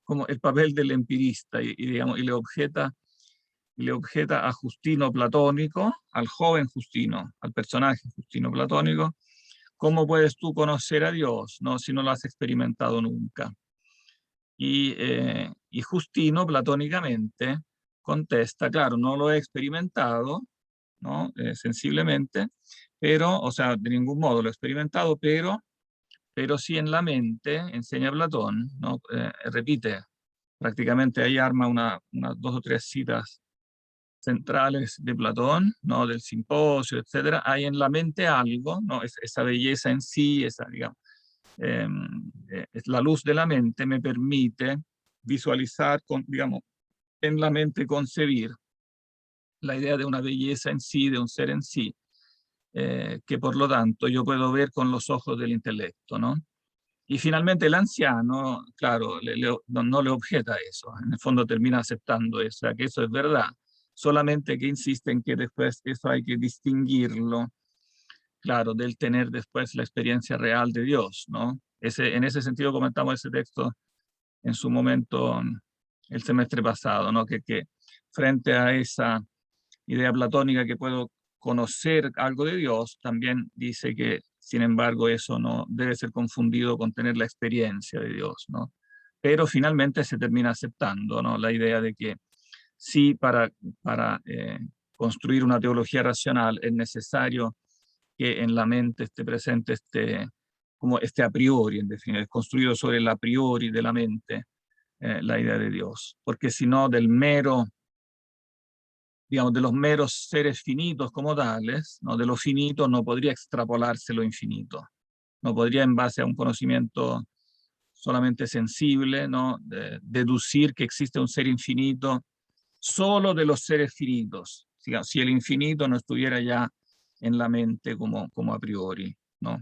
como el papel del empirista digamos, y le objeta a Justino platónico, al joven Justino, al personaje Justino platónico: ¿cómo puedes tú conocer a Dios, no, si no lo has experimentado nunca? Y Justino platónicamente contesta: claro, no lo he experimentado, ¿no? Sensiblemente, pero, o sea, de ningún modo lo he experimentado, pero sí en la mente, enseña Platón, ¿no? Repite, prácticamente ahí arma unas 2 o 3 citas centrales de Platón, ¿no? Del Simposio, etcétera. Hay en la mente algo, ¿no? Esa belleza en sí, esa, digamos, la luz de la mente me permite visualizar, digamos, en la mente concebir la idea de una belleza en sí, de un ser en sí, que por lo tanto yo puedo ver con los ojos del intelecto, ¿no? Y finalmente el anciano, claro, no le objeta eso, en el fondo termina aceptando eso, o sea, que eso es verdad, solamente que insiste en que después eso hay que distinguirlo, claro, del tener después la experiencia real de Dios, ¿no? En ese sentido comentamos ese texto en su momento el semestre pasado, ¿no? Que frente a esa idea platónica que puedo conocer algo de Dios, también dice que, sin embargo, eso no debe ser confundido con tener la experiencia de Dios, ¿no? Pero finalmente se termina aceptando, ¿no? La idea de que sí, para construir una teología racional es necesario que en la mente esté presente como este a priori, en definitiva, es construido sobre el a priori de la mente, la idea de Dios, porque si no, digamos, de los meros seres finitos como tales, ¿no? De lo finito no podría extrapolarse lo infinito, no podría en base a un conocimiento solamente sensible, ¿no? Deducir que existe un ser infinito solo de los seres finitos, si el infinito no estuviera ya en la mente como a priori, ¿no?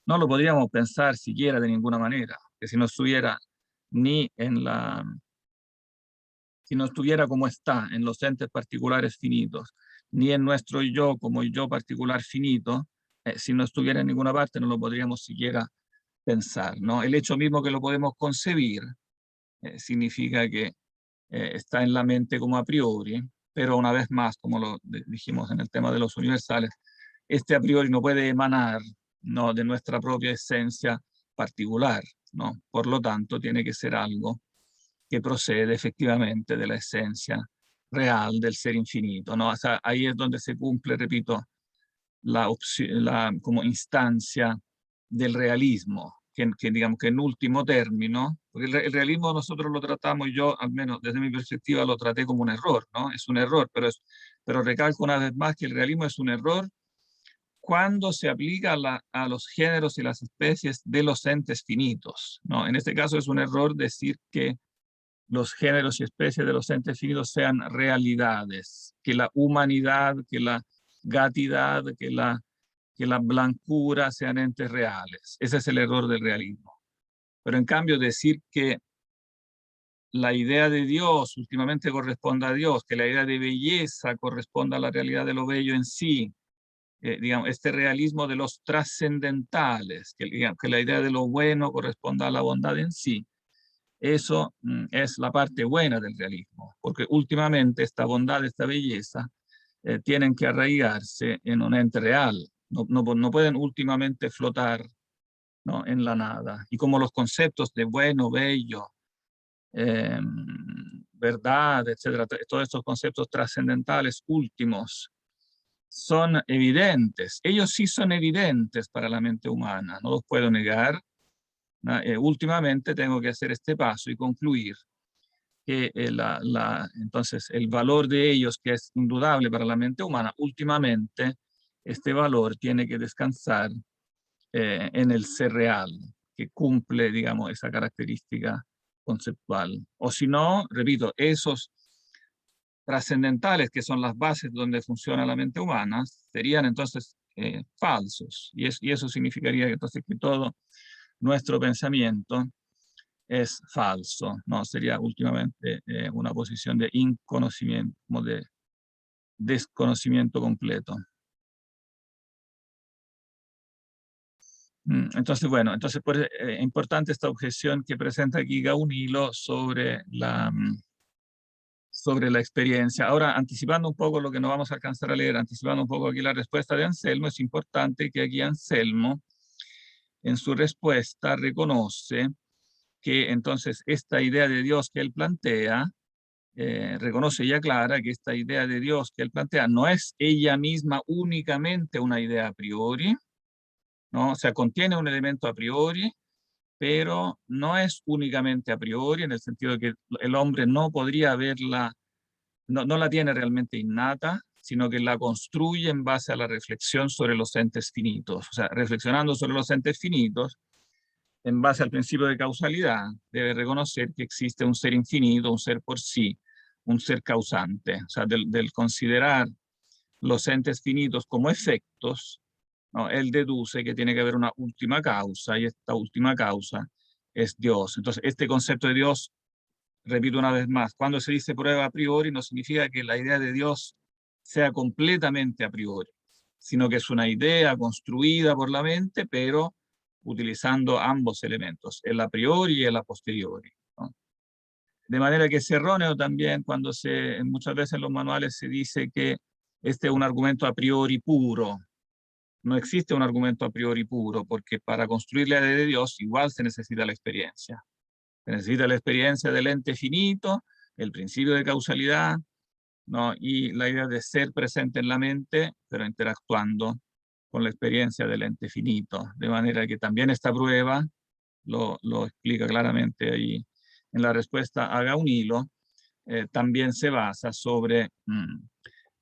No lo podríamos pensar siquiera de ninguna manera, que si no estuviera ni si no estuviera como está en los entes particulares finitos, ni en nuestro yo como yo particular finito, si no estuviera en ninguna parte no lo podríamos siquiera pensar, ¿no? El hecho mismo que lo podemos concebir significa que está en la mente como a priori, pero una vez más, como lo dijimos en el tema de los universales, este a priori no puede emanar, ¿no? De nuestra propia esencia particular, ¿no? Por lo tanto, tiene que ser algo que procede efectivamente de la esencia real del ser infinito, ¿no? O sea, ahí es donde se cumple, repito, la como instancia del realismo, digamos que en último término, porque el realismo nosotros lo tratamos, yo al menos desde mi perspectiva lo traté como un error, ¿no? Es un error, pero recalco una vez más que el realismo es un error cuando se aplica a los géneros y las especies de los entes finitos, ¿no? En este caso es un error decir que los géneros y especies de los entes finitos sean realidades, que la humanidad, que la gatidad, que la blancura sean entes reales. Ese es el error del realismo. Pero en cambio decir que la idea de Dios últimamente corresponde a Dios, que la idea de belleza corresponde a la realidad de lo bello en sí, digamos, este realismo de los trascendentales, digamos, que la idea de lo bueno corresponda a la bondad en sí, eso es la parte buena del realismo, porque últimamente esta bondad, esta belleza, tienen que arraigarse en un ente real, no pueden últimamente flotar, ¿no? En la nada. Y como los conceptos de bueno, bello, eh, verdad, etcétera, todos estos conceptos trascendentales últimos son evidentes, ellos sí son evidentes para la mente humana, no los puedo negar. Últimamente tengo que hacer este paso y concluir que entonces el valor de ellos, que es indudable para la mente humana, últimamente este valor tiene que descansar en el ser real, que cumple, digamos, esa característica conceptual. O si no, repito, esos trascendentales, que son las bases donde funciona la mente humana, serían entonces falsos. Y eso significaría que, entonces, que todo nuestro pensamiento es falso, ¿no? Sería últimamente una posición de inconocimiento, como de desconocimiento completo. Entonces, bueno, entonces es importante esta objeción que presenta aquí Gaunilo sobre sobre la experiencia. Ahora, anticipando un poco lo que no vamos a alcanzar a leer, anticipando un poco aquí la respuesta de Anselmo, es importante que aquí Anselmo, en su respuesta, reconoce que entonces esta idea de Dios que él plantea, reconoce y aclara que esta idea de Dios que él plantea no es ella misma únicamente una idea a priori, ¿no? O sea, contiene un elemento a priori, pero no es únicamente a priori, en el sentido de que el hombre no podría verla, no la tiene realmente innata, sino que la construye en base a la reflexión sobre los entes finitos. O sea, reflexionando sobre los entes finitos, en base al principio de causalidad, debe reconocer que existe un ser infinito, un ser por sí, un ser causante. O sea, del considerar los entes finitos como efectos, ¿no? Él deduce que tiene que haber una última causa, y esta última causa es Dios. Entonces, este concepto de Dios, repito una vez más, cuando se dice prueba a priori, no significa que la idea de Dios sea completamente a priori, sino que es una idea construida por la mente, pero utilizando ambos elementos, el a priori y el a posteriori, ¿no? De manera que es erróneo también cuando muchas veces en los manuales se dice que este es un argumento a priori puro. No existe un argumento a priori puro, porque para construir la idea de Dios igual se necesita la experiencia. Se necesita la experiencia del ente finito, el principio de causalidad, ¿no? Y la idea de ser presente en la mente, pero interactuando con la experiencia del ente finito. De manera que también esta prueba lo explica claramente ahí en la respuesta a Gaunilo, también se basa sobre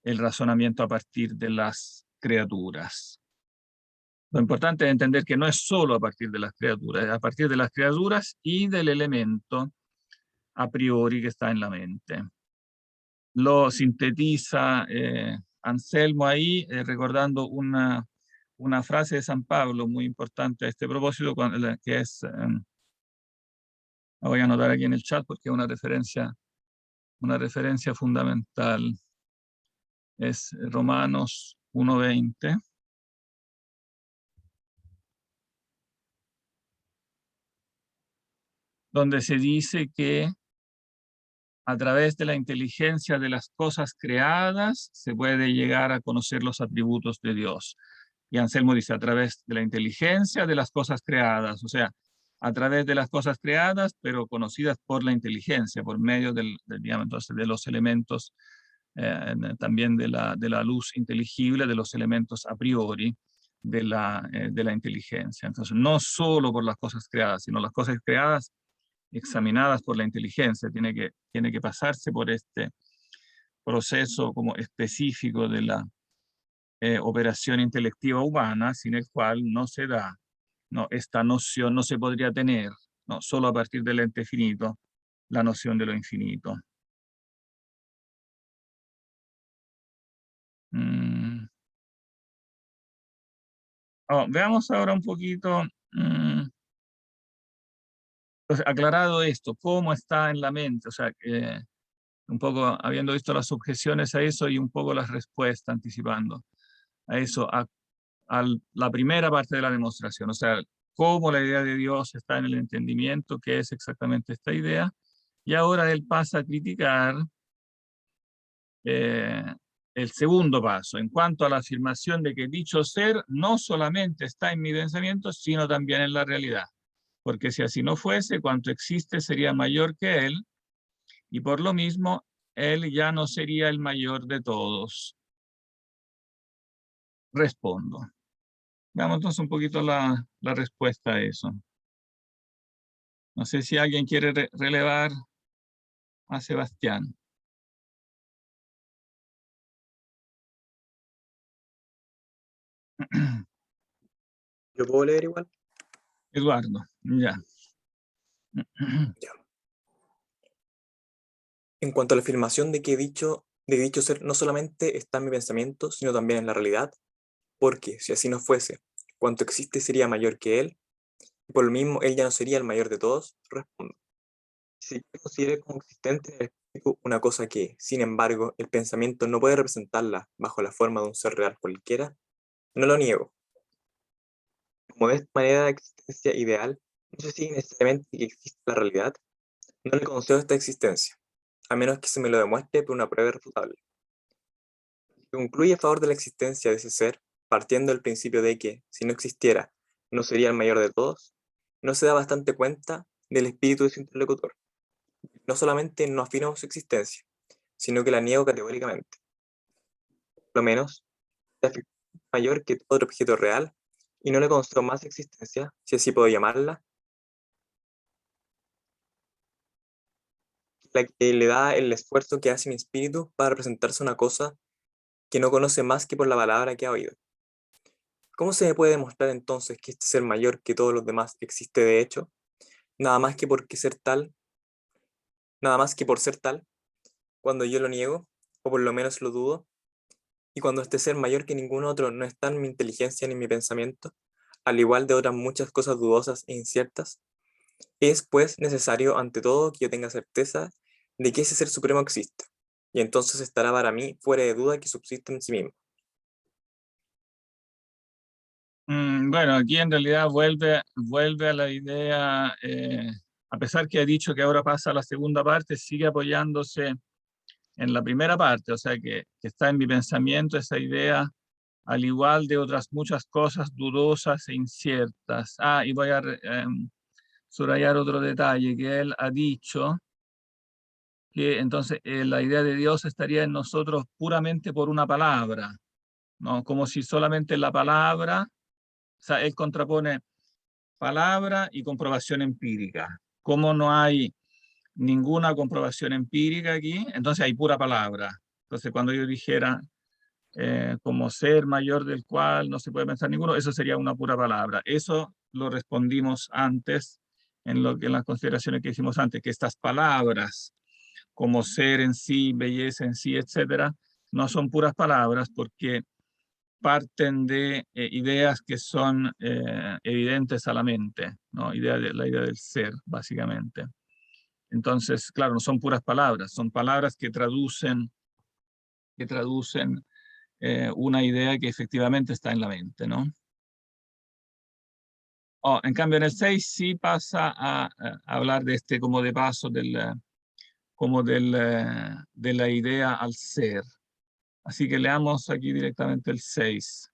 el razonamiento a partir de las criaturas. Lo importante es entender que no es solo a partir de las criaturas, es a partir de las criaturas y del elemento a priori que está en la mente. Lo sintetiza Anselmo ahí, recordando una frase de San Pablo muy importante a este propósito, que es, la voy a anotar aquí en el chat porque es una referencia fundamental. Es Romanos 1:20. Donde se dice que a través de la inteligencia de las cosas creadas se puede llegar a conocer los atributos de Dios. Y Anselmo dice, a través de la inteligencia de las cosas creadas, o sea, a través de las cosas creadas, pero conocidas por la inteligencia, por medio digamos, entonces, de los elementos, también de la luz inteligible, de los elementos a priori de la inteligencia. Entonces, no solo por las cosas creadas, sino las cosas creadas examinadas por la inteligencia, tiene que pasarse por este proceso como específico de la operación intelectiva humana, sin el cual no se da, no, esta noción no se podría tener, no, solo a partir del ente finito, la noción de lo infinito. Veamos ahora un poquito, entonces, aclarado esto, cómo está en la mente, o sea, un poco habiendo visto las objeciones a eso y un poco las respuestas, anticipando a eso, a la primera parte de la demostración, o sea, cómo la idea de Dios está en el entendimiento, qué es exactamente esta idea, y ahora él pasa a criticar el segundo paso, en cuanto a la afirmación de que dicho ser no solamente está en mi pensamiento, sino también en la realidad, porque si así no fuese, cuanto existe sería mayor que él, y por lo mismo, él ya no sería el mayor de todos. Respondo. Veamos entonces un poquito la respuesta a eso. No sé si alguien quiere relevar a Sebastián. ¿Yo puedo leer igual? Eduardo, ya. Ya. En cuanto a la afirmación de que dicho de que dicho ser no solamente está en mi pensamiento, sino también en la realidad, porque si así no fuese, cuanto existe sería mayor que él, y por lo mismo él ya no sería el mayor de todos, respondo. Si yo considero como existente en el espíritu una cosa que, sin embargo, el pensamiento no puede representarla bajo la forma de un ser real cualquiera, no lo niego. Como de esta manera de existencia ideal, no se sigue necesariamente que existe la realidad, no le concedo esta existencia, a menos que se me lo demuestre por una prueba irrefutable. Concluye a favor de la existencia de ese ser, partiendo del principio de que, si no existiera, no sería el mayor de todos, no se da bastante cuenta del espíritu de su interlocutor. No solamente no afirmo su existencia, sino que la niego categóricamente. Por lo menos, la afirmación es mayor que todo otro objeto real, y no le concedo más existencia, si así puedo llamarla, la que le da el esfuerzo que hace mi espíritu para representarse una cosa que no conoce más que por la palabra que ha oído. ¿Cómo se me puede demostrar entonces que este ser mayor que todos los demás existe de hecho? Nada más que porque ser tal, nada más que por ser tal, cuando yo lo niego, o por lo menos lo dudo, y cuando este ser mayor que ningún otro no está en mi inteligencia ni en mi pensamiento, al igual de otras muchas cosas dudosas e inciertas, es pues necesario ante todo que yo tenga certeza de que ese ser supremo existe, y entonces estará para mí fuera de duda que subsiste en sí mismo. Bueno, aquí en realidad vuelve a la idea, a pesar que ha dicho que ahora pasa a la segunda parte, sigue apoyándose en la primera parte, o sea que está en mi pensamiento esa idea, al igual de otras muchas cosas dudosas e inciertas. Ah, y voy a subrayar otro detalle, que él ha dicho que entonces la idea de Dios estaría en nosotros puramente por una palabra, ¿no? Como si solamente la palabra, o sea, él contrapone palabra y comprobación empírica. Como no hay ninguna comprobación empírica aquí, entonces hay pura palabra. Entonces, cuando yo dijera como ser mayor del cual no se puede pensar ninguno, eso sería una pura palabra. Eso lo respondimos antes en las consideraciones que hicimos antes, que estas palabras como ser en sí, belleza en sí, etcétera, no son puras palabras porque parten de ideas que son evidentes a la mente, ¿no? La idea del ser, básicamente. Entonces, claro, no son puras palabras, son palabras que traducen una idea que efectivamente está en la mente, ¿no? Oh, en cambio, en el 6 sí pasa a hablar de este como de paso de la idea al ser. Así que leamos aquí directamente el 6.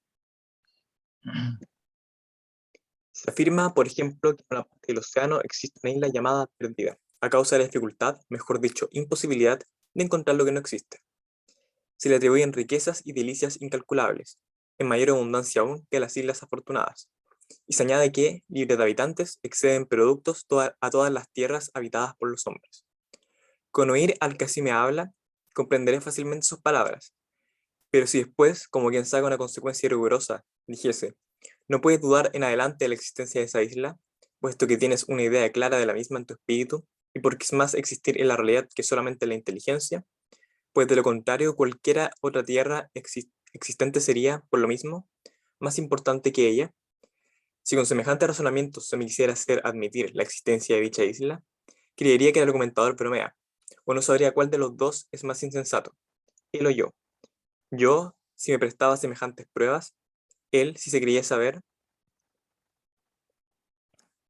Se afirma, por ejemplo, que en una parte del océano existe una isla llamada Perdida, a causa de la dificultad, mejor dicho, imposibilidad, de encontrar lo que no existe. Se le atribuyen riquezas y delicias incalculables, en mayor abundancia aún que las islas afortunadas, y se añade que, libres de habitantes, exceden productos a todas las tierras habitadas por los hombres. Con oír al que así me habla, comprenderé fácilmente sus palabras, pero si después, como quien saca una consecuencia rigurosa, dijese, no puedes dudar en adelante de la existencia de esa isla, puesto que tienes una idea clara de la misma en tu espíritu, y porque es más existir en la realidad que solamente en la inteligencia, pues de lo contrario, cualquiera otra tierra existente sería, por lo mismo, más importante que ella. Si con semejante razonamiento se me quisiera hacer admitir la existencia de dicha isla, creería que el argumentador bromea, o no sabría cuál de los dos es más insensato, él o yo. Yo, si me prestaba semejantes pruebas, él, si se creía saber,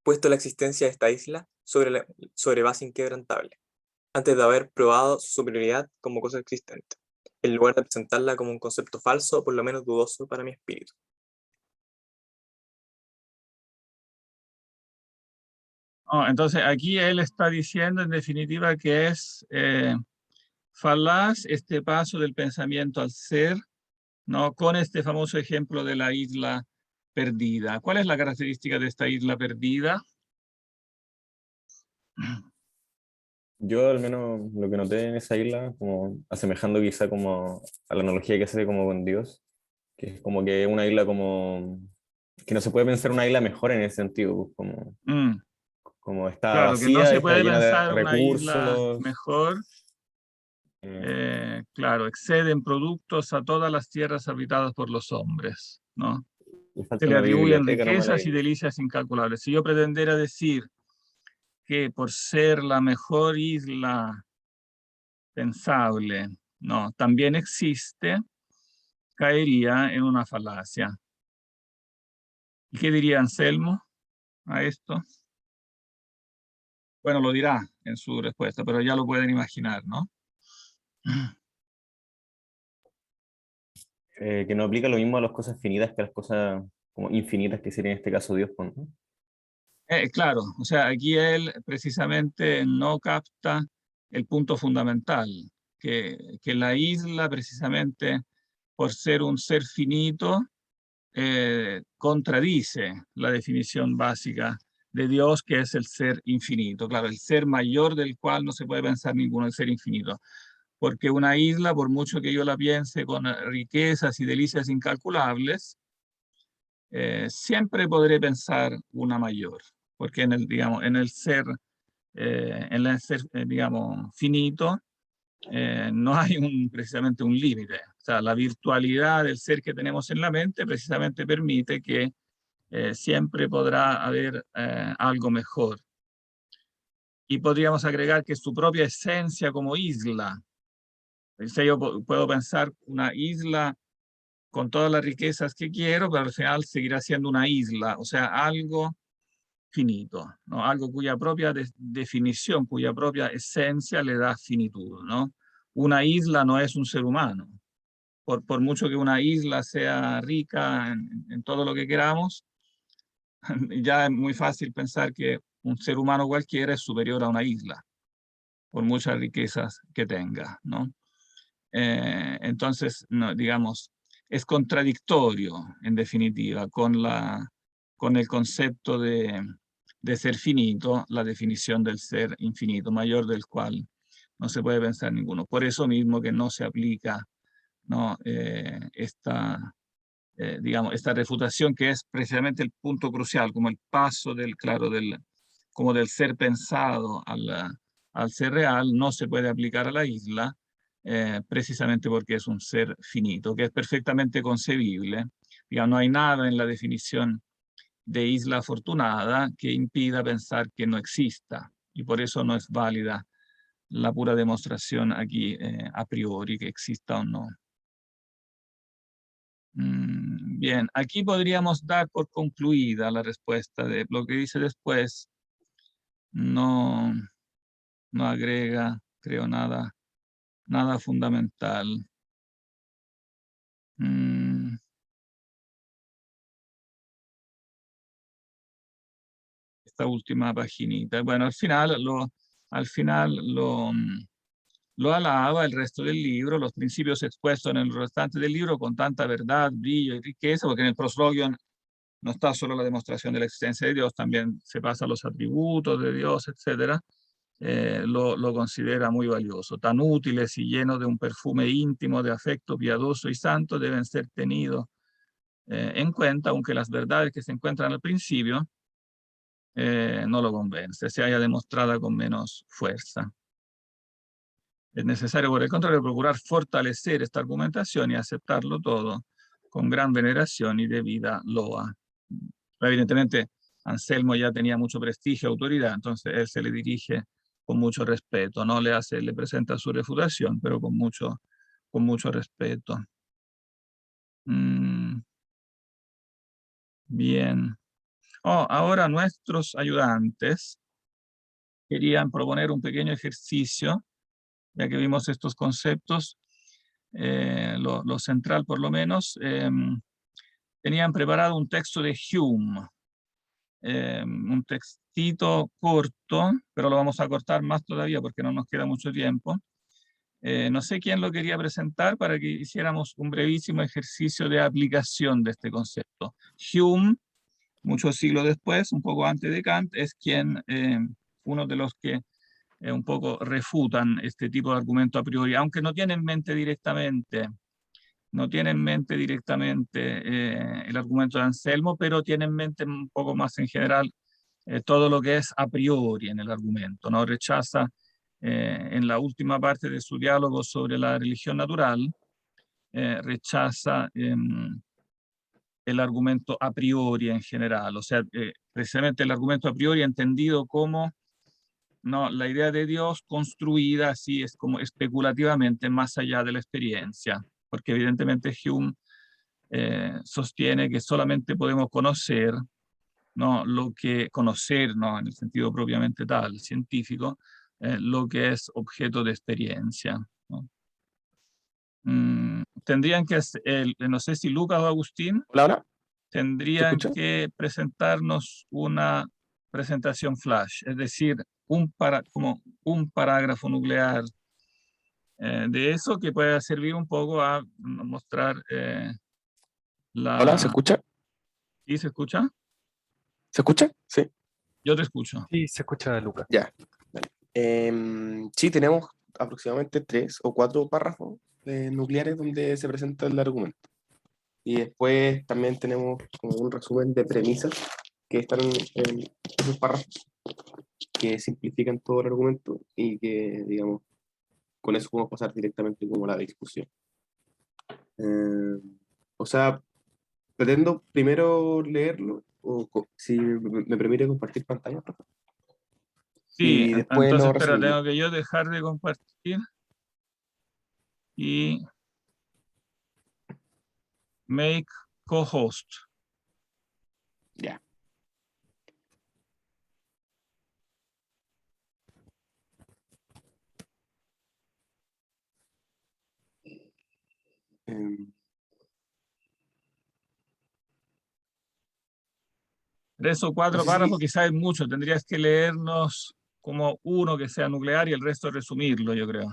puesto la existencia de esta isla sobre base inquebrantable, antes de haber probado su superioridad como cosa existente, en lugar de presentarla como un concepto falso o por lo menos dudoso para mi espíritu. Oh, entonces, aquí él está diciendo en definitiva que es falaz este paso del pensamiento al ser, ¿no? Con este famoso ejemplo de la isla perdida. ¿Cuál es la característica de esta isla perdida? Yo al menos lo que noté en esa isla, como asemejando quizá como a la analogía que hace como con Dios, que es como que una isla como que no se puede pensar una isla mejor en ese sentido, pues, como, Mm, como está claro, que no vacía, se está puede llena de pensar una isla recursos, mejor Claro, exceden productos a todas las tierras habitadas por los hombres, ¿no? Le Se falta le una atribuyen biblioteca nomás a la riquezas y iglesia. delicias incalculables. Si yo pretendiera decir que por ser la mejor isla pensable, no, también existe, caería en una falacia. ¿Y qué diría Anselmo a esto? Bueno, lo dirá en su respuesta, pero ya lo pueden imaginar, ¿no? Que no aplica lo mismo a las cosas finitas que a las cosas como infinitas, que sería en este caso Dios, pues, ¿no? Claro, o sea, aquí él precisamente no capta el punto fundamental, que la isla precisamente por ser un ser finito contradice la definición básica de Dios, que es el ser infinito. Claro, el ser mayor del cual no se puede pensar ninguno, el ser infinito. Porque una isla, por mucho que yo la piense con riquezas y delicias incalculables, siempre podré pensar una mayor, porque en el, digamos, digamos, finito, no hay precisamente un límite. O sea, la virtualidad del ser que tenemos en la mente precisamente permite que siempre podrá haber algo mejor. Y podríamos agregar que su propia esencia como isla, o sea, yo puedo pensar una isla con todas las riquezas que quiero, pero al final seguirá siendo una isla, o sea, algo finito, ¿no? Algo cuya propia definición, cuya propia esencia le da finitud, ¿no? Una isla no es un ser humano. Por mucho que una isla sea rica en todo lo que queramos, ya es muy fácil pensar que un ser humano cualquiera es superior a una isla, por muchas riquezas que tenga, ¿no? Entonces, no, digamos, es contradictorio, en definitiva, con el concepto de ser finito, la definición del ser infinito, mayor del cual no se puede pensar ninguno. Por eso mismo que no se aplica, ¿no? Digamos, esta refutación, que es precisamente el punto crucial, como el paso del, claro, como del ser pensado al ser real, no se puede aplicar a la isla, precisamente porque es un ser finito, que es perfectamente concebible. Digamos, no hay nada en la definición de isla afortunada que impida pensar que no exista, y por eso no es válida la pura demostración aquí a priori que exista o no. Bien, aquí podríamos dar por concluida la respuesta de lo que dice después. No, no agrega, creo, nada fundamental. Esta última paginita. Bueno, al final lo alaba el resto del libro, los principios expuestos en el restante del libro con tanta verdad, brillo y riqueza, porque en el prosloquio no está solo la demostración de la existencia de Dios, también se pasa a los atributos de Dios, etcétera. Lo considera muy valioso. Tan útiles y llenos de un perfume íntimo de afecto piadoso y santo deben ser tenidos en cuenta, aunque las verdades que se encuentran al principio no lo convence, se haya demostrada con menos fuerza. Es necesario, por el contrario, procurar fortalecer esta argumentación y aceptarlo todo con gran veneración y debida loa. Evidentemente, Anselmo ya tenía mucho prestigio y autoridad, entonces él se le dirige con mucho respeto, no le presenta su refutación, pero con mucho respeto. Bien. Ahora nuestros ayudantes querían proponer un pequeño ejercicio, ya que vimos estos conceptos, lo central por lo menos, tenían preparado un texto de Hume, un textito corto, pero lo vamos a cortar más todavía porque no nos queda mucho tiempo. No sé quién lo quería presentar para que hiciéramos un brevísimo ejercicio de aplicación de este concepto. Hume, muchos siglos después, un poco antes de Kant, es uno de los que un poco refutan este tipo de argumento a priori, aunque no tiene en mente directamente el argumento de Anselmo, pero tiene en mente un poco más en general todo lo que es a priori en el argumento, ¿no? Rechaza en la última parte de su diálogo sobre la religión natural, rechaza el argumento a priori en general, o sea, precisamente el argumento a priori entendido como no, la idea de Dios construida así es como especulativamente más allá de la experiencia, porque evidentemente Hume sostiene que solamente podemos conocer, ¿no? Lo que conocer, ¿no? En el sentido propiamente tal, científico, lo que es objeto de experiencia, ¿no? Tendrían que, no sé si Lucas o Agustín, Hola, hola, ¿se tendrían escucha? que presentarnos una presentación flash, es decir, como un parágrafo nuclear de eso que pueda servir un poco a mostrar Hola, ¿se la... escucha? ¿Sí se escucha? ¿Se escucha? Sí, Yo te escucho. Sí, se escucha Lucas. ya. Vale. Sí, tenemos aproximadamente 3 o 4 párrafos nucleares donde se presenta el argumento. Y después también tenemos como un resumen de premisas que están en esos párrafos que simplifican todo el argumento y que, digamos, con eso podemos pasar directamente como a la discusión. O sea, pretendo primero leerlo, o si me permite compartir pantalla, por favor. Sí, Y después entonces lo espera, resumimos. tengo que yo dejar de compartir y make co-host. Ya. Em, 3 o no 4 sé párrafos si, quizás es mucho, tendrías que leernos como uno que sea nuclear y el resto resumirlo, yo creo.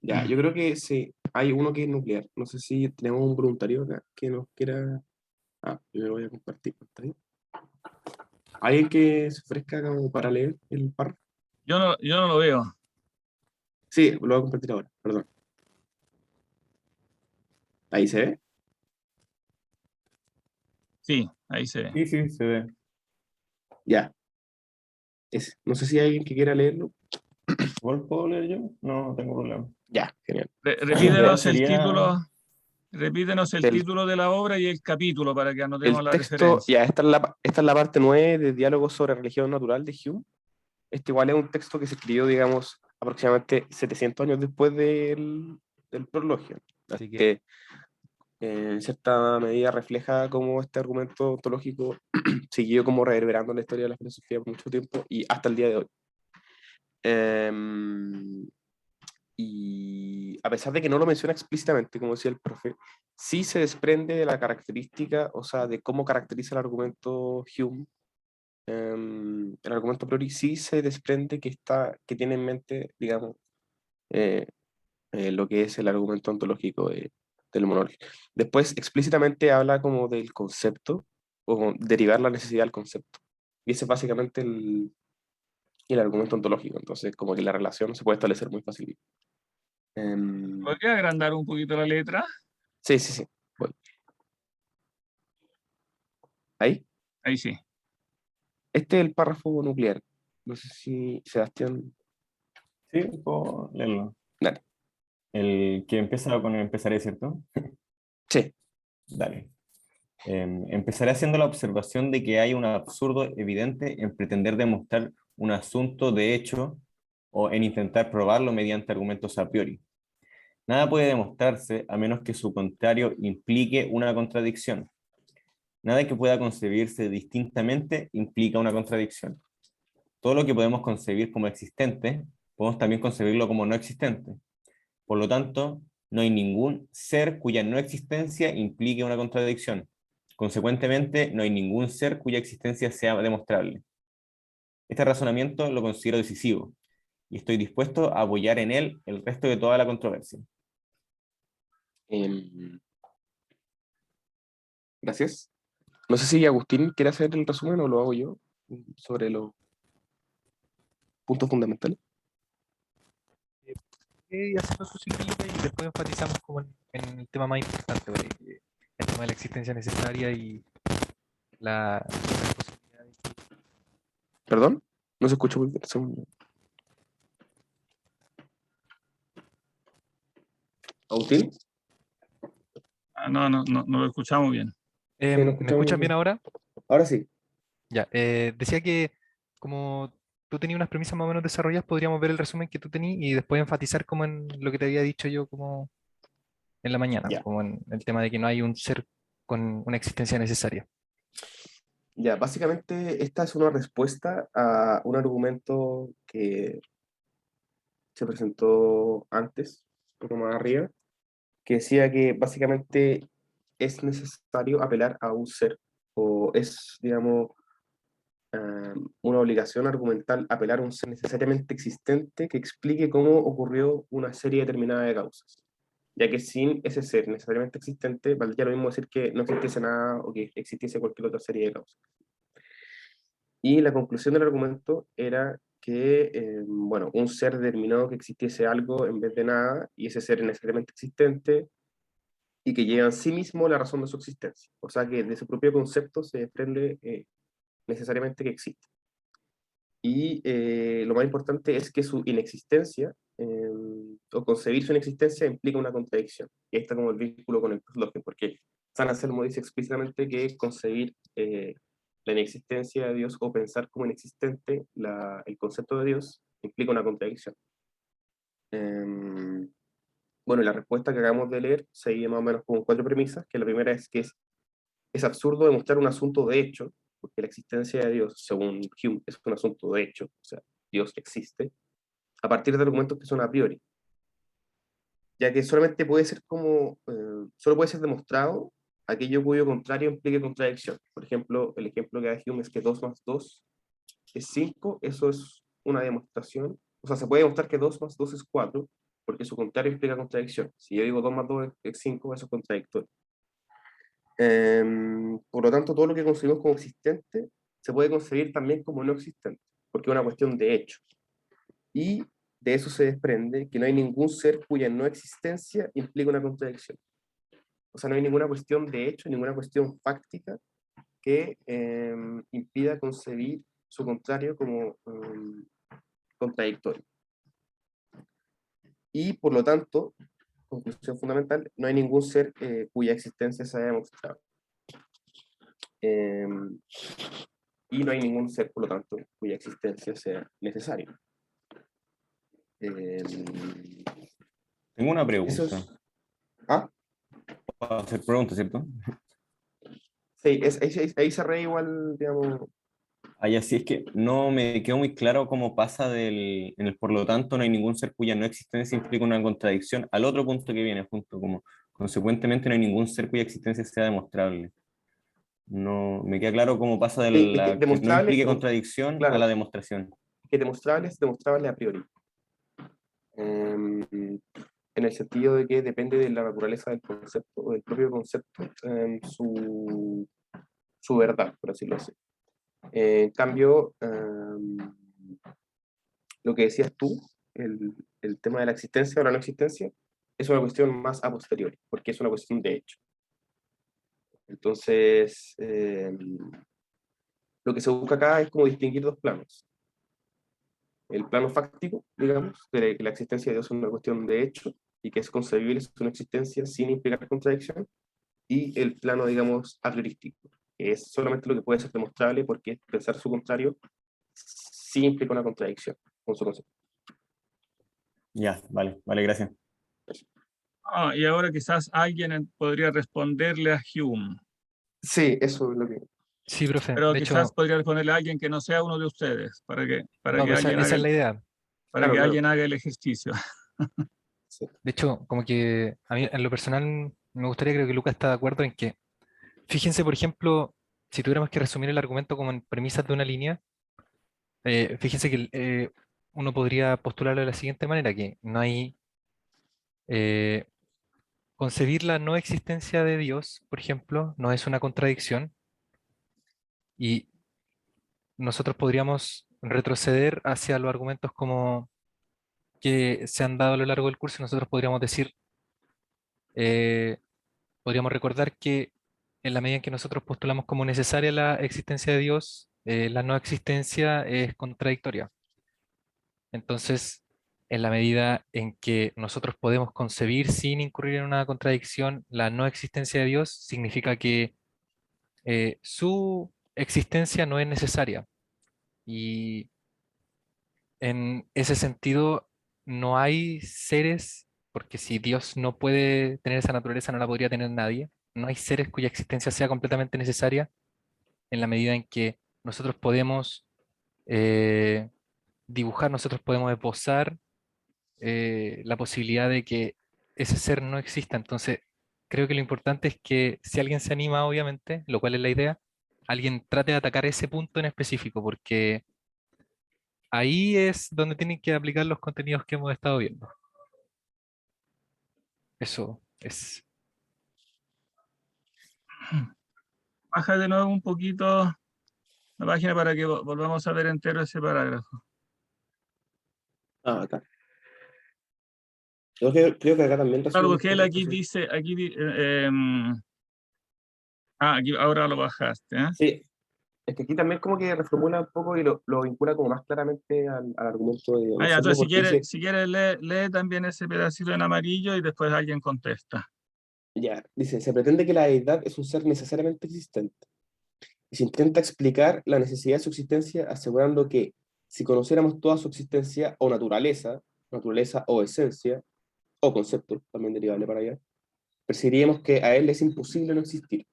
ya, yo creo que sí, hay uno que es nuclear. No sé si tenemos un voluntario acá que nos quiera. Ah, yo me voy a compartir pantalla. ¿Alguien que se ofrezca como para leer el párrafo? Yo no lo veo. Sí, lo voy a compartir ahora, perdón. Ahí se ve. Sí, ahí se ve. Sí, sí, se ve. Ya. No sé si hay alguien que quiera leerlo. ¿Igual puedo leer yo? No, no tengo problema. Ya, genial. Repítenos el Sería- título. Repítenos el Del- título de la obra y el capítulo para que anotemos El la texto, referencia. ya, esta es la parte 9 de Diálogos sobre religión natural de Hume. Este igual es un texto que se escribió, digamos, aproximadamente 700 años después del prologio. Así que en cierta medida refleja cómo este argumento ontológico siguió como reverberando en la historia de la filosofía por mucho tiempo y hasta el día de hoy. Y a pesar de que no lo menciona explícitamente, como decía el profe, sí se desprende de la característica, o sea, de cómo caracteriza el argumento Hume. El argumento a priori sí se desprende que tiene en mente, digamos, eh, lo que es el argumento ontológico del monolito. Después explícitamente habla como del concepto o derivar la necesidad del concepto. Y ese es básicamente el argumento ontológico. Entonces, como que la relación se puede establecer muy fácil. ¿Podría agrandar un poquito la letra? Sí, sí, sí. Voy. Ahí. Ahí sí. Este es el párrafo nuclear. No sé si Sebastián. Sí, puedo leerlo. Dale. El que empieza con el empezaré, ¿cierto? Sí. Dale. Empezaré haciendo la observación de que hay un absurdo evidente en pretender demostrar un asunto de hecho o en intentar probarlo mediante argumentos a priori. Nada puede demostrarse a menos que su contrario implique una contradicción. Nada que pueda concebirse distintamente implica una contradicción. Todo lo que podemos concebir como existente, podemos también concebirlo como no existente. Por lo tanto, no hay ningún ser cuya no existencia implique una contradicción. Consecuentemente, no hay ningún ser cuya existencia sea demostrable. Este razonamiento lo considero decisivo y estoy dispuesto a apoyar en él el resto de toda la controversia. Gracias. No sé si Agustín quiere hacer el resumen o lo hago yo sobre los puntos fundamentales. Y haciendo su ciclita y después enfatizamos como en el tema más importante, ¿vale? El tema de la existencia necesaria y la posibilidad de que ¿Perdón? No se escucha muy bien. ¿Agustín? No lo escuchamos bien. Sí, no ¿Me escuchamos escuchan bien. bien ahora? Ahora sí. Ya, decía que como tú tenías unas premisas más o menos desarrolladas, podríamos ver el resumen que tú tenías y después enfatizar como en lo que te había dicho yo como en la mañana, Ya. como en el tema de que no hay un ser con una existencia necesaria. Ya, básicamente esta es una respuesta a un argumento que se presentó antes, un poco más arriba, que decía que básicamente es necesario apelar a un ser, o es, digamos, una obligación argumental apelar a un ser necesariamente existente que explique cómo ocurrió una serie determinada de causas. Ya que sin ese ser necesariamente existente, valdría lo mismo decir que no existiese nada o que existiese cualquier otra serie de causas. Y la conclusión del argumento era que, bueno, un ser determinó que existiese algo en vez de nada, y ese ser es necesariamente existente, y que lleva en sí mismo la razón de su existencia. O sea que de su propio concepto se desprende necesariamente que existe. Y lo más importante es que su inexistencia, o concebir su inexistencia, implica una contradicción. Y ahí está como el vínculo con el prosloquio, porque San Anselmo dice explícitamente que concebir la inexistencia de Dios o pensar como inexistente el concepto de Dios implica una contradicción. Bueno, la respuesta que acabamos de leer seguía más o menos con 4 premisas, que la primera es que es absurdo demostrar un asunto de hecho, porque la existencia de Dios, según Hume, es un asunto de hecho, o sea, Dios existe, a partir de argumentos que son a priori, ya que solamente puede ser solo puede ser demostrado aquello cuyo contrario implique contradicción. Por ejemplo, el ejemplo que da Hume es que 2 más 2 es 5, eso es una demostración, o sea, se puede demostrar que 2 más 2 es 4, porque su contrario implica contradicción. Si yo digo 2 más 2 es 5, eso es contradictorio. Por lo tanto, todo lo que concebimos como existente se puede concebir también como no existente, porque es una cuestión de hecho. Y de eso se desprende que no hay ningún ser cuya no existencia implica una contradicción. O sea, no hay ninguna cuestión de hecho, ninguna cuestión fáctica que impida concebir su contrario como contradictorio. Y por lo tanto, conclusión fundamental, no hay ningún ser cuya existencia se haya demostrado. Y no hay ningún ser, por lo tanto, cuya existencia sea necesaria. Tengo una Eso pregunta. es... Ah, Puedo hacer preguntas, ¿cierto? sí, ahí cerré igual, digamos... Ahí así es que no me quedó muy claro cómo pasa en el por lo tanto no hay ningún ser cuya no existencia implica una contradicción al otro punto que viene junto, como consecuentemente no hay ningún ser cuya existencia sea demostrable. No me queda claro cómo pasa de Sí, es que la que no demostrable, implique contradicción a la claro, demostración. que demostrable es demostrable a priori. En el sentido de que depende de la naturaleza del concepto, del propio concepto, su verdad, por decirlo así. En cambio, lo que decías tú, el tema de la existencia o la no existencia, es una cuestión más a posteriori, porque es una cuestión de hecho. Entonces, lo que se busca acá es como distinguir dos planos. El plano fáctico, digamos, de que la existencia de Dios es una cuestión de hecho y que es concebible su no existencia sin implicar contradicción, y el plano, digamos, a priorístico, que es solamente lo que puede ser demostrable porque pensar su contrario sí implica una contradicción con su concepto. Ya, vale, vale, gracias. Y ahora quizás alguien podría responderle a Hume, Sí, eso es lo que... Sí, profe. pero De quizás hecho, podría responderle a alguien que no sea uno de ustedes, no, pues esa es la idea. para Claro, que claro. alguien haga el ejercicio. Sí. De hecho, como que a mí en lo personal me gustaría, creo que Lucas está de acuerdo en que, fíjense, por ejemplo, si tuviéramos que resumir el argumento como en premisas de una línea, fíjense que uno podría postularlo de la siguiente manera, que no hay eh, concebir la no existencia de Dios, por ejemplo, no es una contradicción y nosotros podríamos retroceder hacia los argumentos como que se han dado a lo largo del curso y nosotros podríamos decir, eh, podríamos recordar que en la medida en que nosotros postulamos como necesaria la existencia de Dios, la no existencia es contradictoria. Entonces, en la medida en que nosotros podemos concebir sin incurrir en una contradicción la no existencia de Dios, significa que su existencia no es necesaria. Y en ese sentido, no hay seres, porque si Dios no puede tener esa naturaleza, no la podría tener nadie. No hay seres cuya existencia sea completamente necesaria en la medida en que nosotros podemos eh, dibujar, nosotros podemos esbozar la posibilidad de que ese ser no exista. Entonces, creo que lo importante es que si alguien se anima, obviamente, lo cual es la idea, alguien trate de atacar ese punto en específico, porque ahí es donde tienen que aplicar los contenidos que hemos estado viendo. Eso es. Baja de nuevo un poquito la página para que volvamos a ver entero ese parágrafo. Acá. Creo que acá también Claro, resume porque él aquí dice, aquí ahora lo bajaste, ¿eh? Sí, es que aquí también como que reformula un poco y lo vincula como más claramente al argumento de Ah, ya, Anselmo, entonces porque dice, si quieres lee también ese pedacito en amarillo y después alguien contesta. ya, dice, se pretende que la deidad es un ser necesariamente existente. Y se intenta explicar la necesidad de su existencia asegurando que si conociéramos toda su existencia o naturaleza o esencia, o concepto, también derivable para allá, percibiríamos que a él es imposible no existir.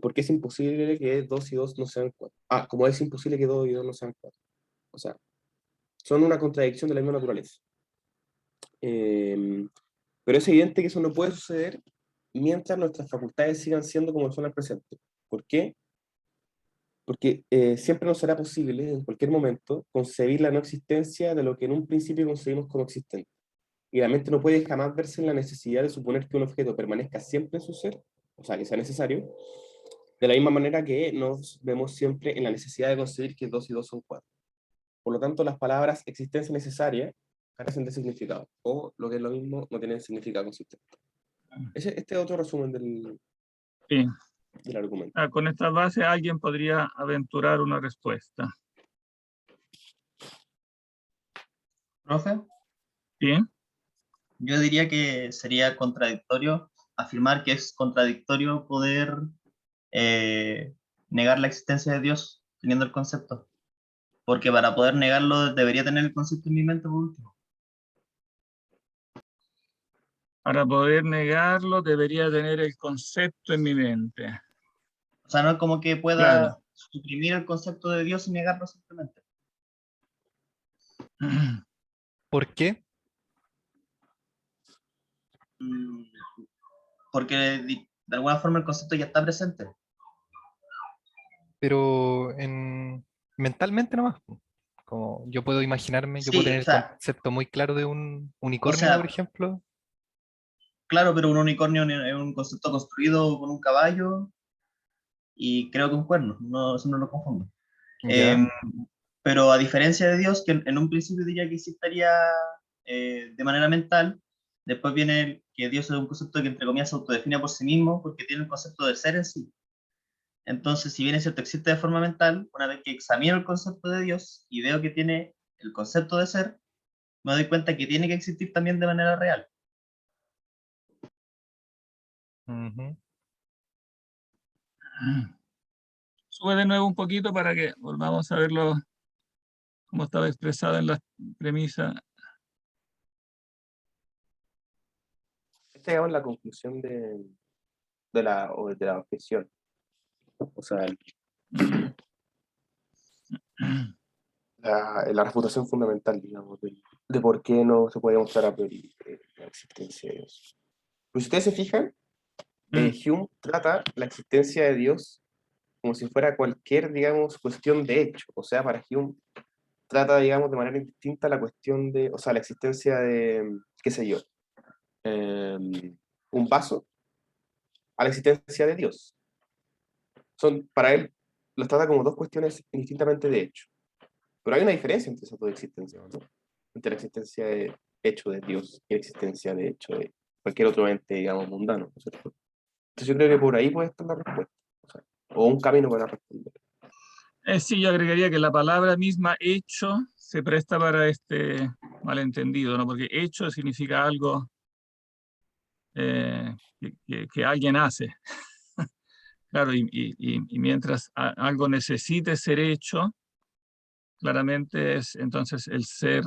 Porque es imposible que 2 y 2 no sean 4. Ah, como es imposible que 2 y 2 no sean 4. O sea, son una contradicción de la misma naturaleza. Pero es evidente que eso no puede suceder mientras nuestras facultades sigan siendo como son al presente. ¿Por qué? Porque siempre nos será posible, en cualquier momento, concebir la no existencia de lo que en un principio concebimos como existente. Y la mente no puede jamás verse en la necesidad de suponer que un objeto permanezca siempre en su ser, o sea, que sea necesario, de la misma manera que nos vemos siempre en la necesidad de concebir que 2 y 2 son 4. Por lo tanto, las palabras existencia necesaria carecen de significado, o lo que es lo mismo, no tienen significado consistente. Este es otro resumen Sí. del argumento. Con esta base alguien podría aventurar una respuesta. Profe, ¿Sí? yo diría que sería contradictorio afirmar que es contradictorio poder negar la existencia de Dios teniendo el concepto, porque para poder negarlo debería tener el concepto en mi mente por último. Para poder negarlo debería tener el concepto en mi mente. O sea, no es como que pueda Claro. suprimir el concepto de Dios y negarlo simplemente. ¿Por qué? Porque de alguna forma el concepto ya está presente. Pero mentalmente nomás. Como yo puedo imaginarme, yo puedo Sí, tener o el sea, concepto muy claro de un unicornio, por ejemplo. claro, pero un unicornio es un concepto construido con un caballo y creo que un cuerno, no, eso no lo confundo. Ya. Pero a diferencia de Dios, que en un principio diría que existiría de manera mental, después viene que Dios es un concepto que entre comillas se autodefine por sí mismo porque tiene el concepto de ser en sí. Entonces, si bien es cierto, existe de forma mental, una vez que examino el concepto de Dios y veo que tiene el concepto de ser, me doy cuenta que tiene que existir también de manera real. Ujú. Sube de nuevo un poquito para que volvamos a verlo como estaba expresado en la premisa. Esta es la conclusión de la objeción. O sea, la refutación fundamental, digamos, de por qué no se puede mostrar a priori la existencia de Dios. Pues si ustedes se fijan, Hume trata la existencia de Dios como si fuera cualquier, digamos, cuestión de hecho. O sea, para Hume trata, digamos, de manera indistinta la cuestión de, o sea, la existencia de, qué sé yo, un vaso a la existencia de Dios. Para él, los trata como dos cuestiones indistintamente de hecho. Pero hay una diferencia entre esas dos existencias, ¿no? Entre la existencia de hecho de Dios y la existencia de hecho de cualquier otro ente, digamos, mundano, ¿no es cierto? Entonces yo creo que por ahí puede estar la respuesta, o un camino para responder. Sí, yo agregaría que la palabra misma hecho se presta para este malentendido, ¿no? Porque hecho significa algo que alguien hace. Claro, y mientras algo necesite ser hecho, claramente es entonces el ser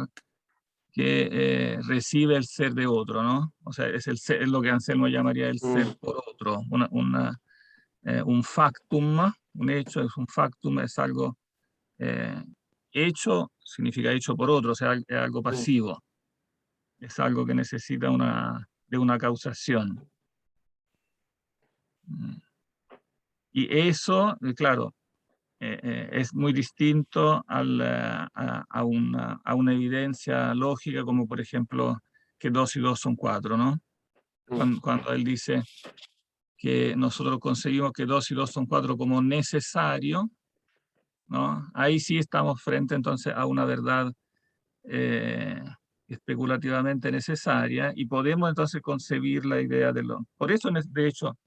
que recibe el ser de otro, ¿no? O sea, es lo que Anselmo llamaría el ser por otro, un factum, un hecho es un factum, es algo hecho, significa hecho por otro, o sea, es algo pasivo, es algo que necesita de una causación. Y eso, claro, es muy distinto a una evidencia lógica, como por ejemplo que 2 y 2 son 4, ¿no? Cuando él dice que nosotros conseguimos que 2 y 2 son 4 como necesario, ¿no? Ahí sí estamos frente entonces a una verdad especulativamente necesaria y podemos entonces concebir la idea de lo... Por eso, de hecho,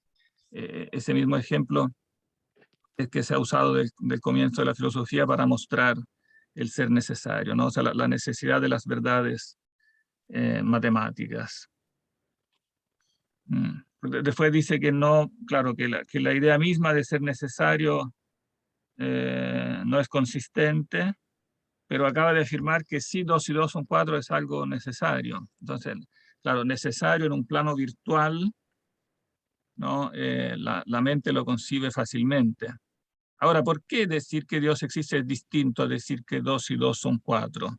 ese mismo ejemplo es que se ha usado del comienzo de la filosofía para mostrar el ser necesario, ¿no? O sea, la necesidad de las verdades matemáticas. Después dice que no, claro, que la idea misma de ser necesario no es consistente, pero acaba de afirmar que sí, 2 y 2 son 4 es algo necesario. Entonces, claro, necesario en un plano virtual, ¿no? La mente lo concibe fácilmente. Ahora, ¿por qué decir que Dios existe es distinto a decir que 2 y 2 son 4?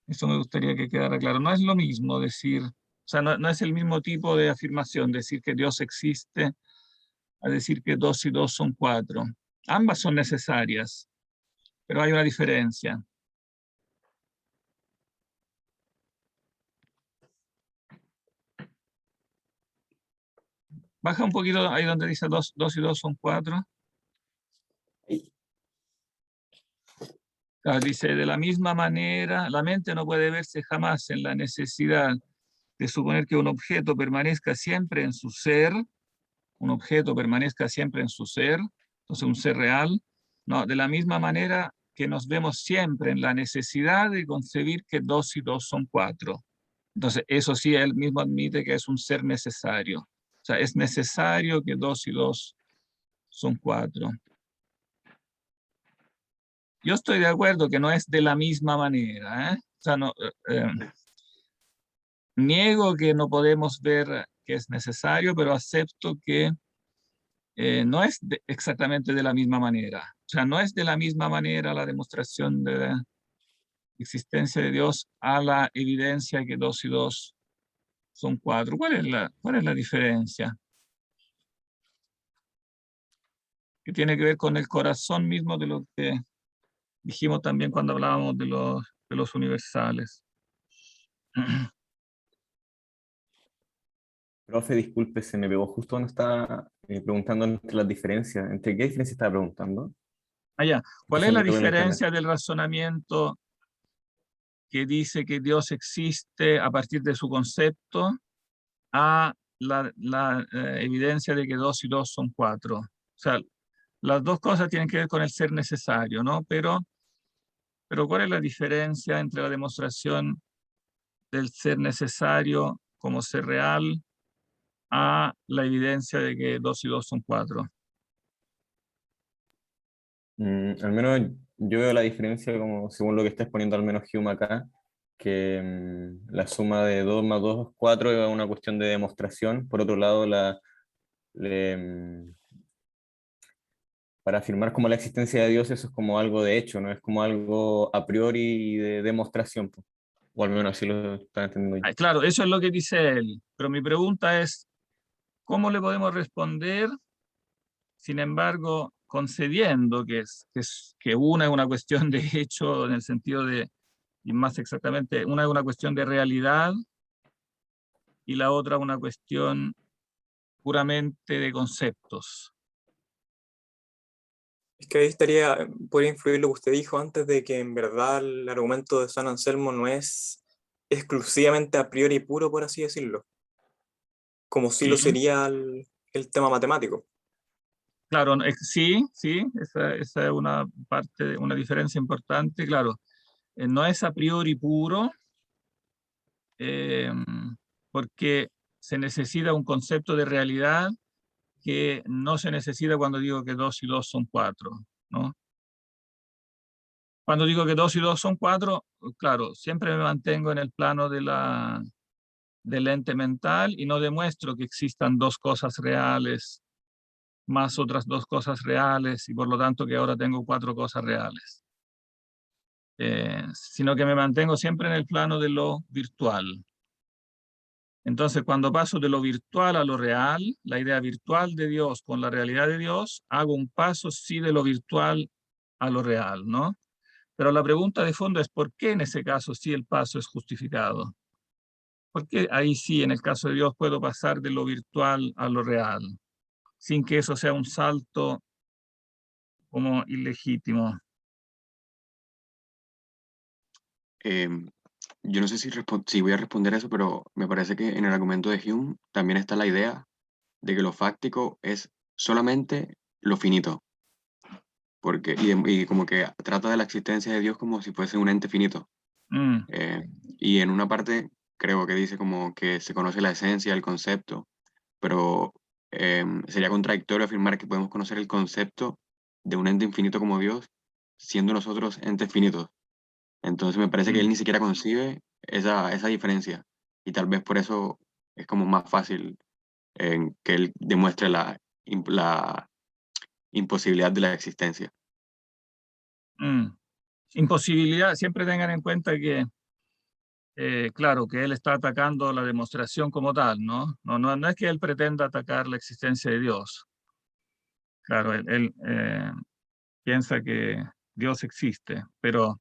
Eso me gustaría que quedara claro. No es lo mismo decir, o sea, no es el mismo tipo de afirmación decir que Dios existe a decir que 2 y 2 son 4. Ambas son necesarias, pero hay una diferencia. Baja un poquito ahí donde dice 2 y 2 son 4. Dice, de la misma manera, la mente no puede verse jamás en la necesidad de suponer que un objeto permanezca siempre en su ser, un objeto permanezca siempre en su ser, entonces un ser real, no, de la misma manera que nos vemos siempre en la necesidad de concebir que 2 y 2 son 4. Entonces, eso sí, él mismo admite que es un ser necesario. O sea, es necesario que 2 y 2 son 4. Yo estoy de acuerdo que no es de la misma manera, ¿eh? O sea, no, niego que no podemos ver que es necesario, pero acepto que no es exactamente de la misma manera. O sea, no es de la misma manera la demostración de la existencia de Dios a la evidencia que 2 y 2 son 4. ¿Cuál es la diferencia? Que tiene que ver con el corazón mismo de lo que dijimos también cuando hablábamos de los universales. Profe, disculpe, se me pegó justo cuando estaba preguntando entre las diferencias. ¿Entre qué diferencia estaba preguntando? Allá, ¿cuál es Entonces la no tuve mi internet. diferencia del razonamiento que dice que Dios existe a partir de su concepto a la evidencia de que 2 y 2 son 4? O sea, las dos cosas tienen que ver con el ser necesario, ¿no? Pero ¿cuál es la diferencia entre la demostración del ser necesario como ser real a la evidencia de que 2 y 2 son 4? Al menos yo veo la diferencia como según lo que está exponiendo al menos Hume acá, que la suma de 2 más 2 es 4 es una cuestión de demostración. Por otro lado, para afirmar como la existencia de Dios, eso es como algo de hecho, no es como algo a priori de demostración, po. O al menos así lo están entendiendo yo. Claro, eso es lo que dice él, pero mi pregunta es, ¿cómo le podemos responder, sin embargo, concediendo que una es una cuestión de hecho en el sentido de, y más exactamente, una es una cuestión de realidad y la otra una cuestión puramente de conceptos? Es que ahí podría influir lo que usted dijo antes de que en verdad el argumento de San Anselmo no es exclusivamente a priori puro, por así decirlo, como si lo Sí, sería el tema matemático. claro, sí, esa es una parte, una diferencia importante, claro. no es a priori puro, porque se necesita un concepto de realidad que no se necesita cuando digo que 2 y 2 son 4, ¿no? Cuando digo que 2 y 2 son 4, claro, siempre me mantengo en el plano del ente mental y no demuestro que existan dos cosas reales más otras dos cosas reales y por lo tanto que ahora tengo 4 cosas reales. Sino que me mantengo siempre en el plano de lo virtual. Entonces, cuando paso de lo virtual a lo real, la idea virtual de Dios con la realidad de Dios, hago un paso sí de lo virtual a lo real, ¿no? Pero la pregunta de fondo es ¿por qué en ese caso sí el paso es justificado? ¿Por qué ahí sí, en el caso de Dios, puedo pasar de lo virtual a lo real, sin que eso sea un salto como ilegítimo? Yo no sé si voy a responder eso, pero me parece que en el argumento de Hume también está la idea de que lo fáctico es solamente lo finito, porque, y como que trata de la existencia de Dios como si fuese un ente finito. Mm, Y en una parte creo que dice como que se conoce la esencia del concepto, pero sería contradictorio afirmar que podemos conocer el concepto de un ente infinito como Dios, siendo nosotros entes finitos. Entonces me parece que él mm, ni siquiera concibe esa diferencia, y tal vez por eso es como más fácil que él demuestre la imposibilidad de la existencia. mm. Imposibilidad, siempre tengan en cuenta que, claro, que él está atacando la demostración como tal, ¿no? No es que él pretenda atacar la existencia de Dios. Claro, él piensa que Dios existe, pero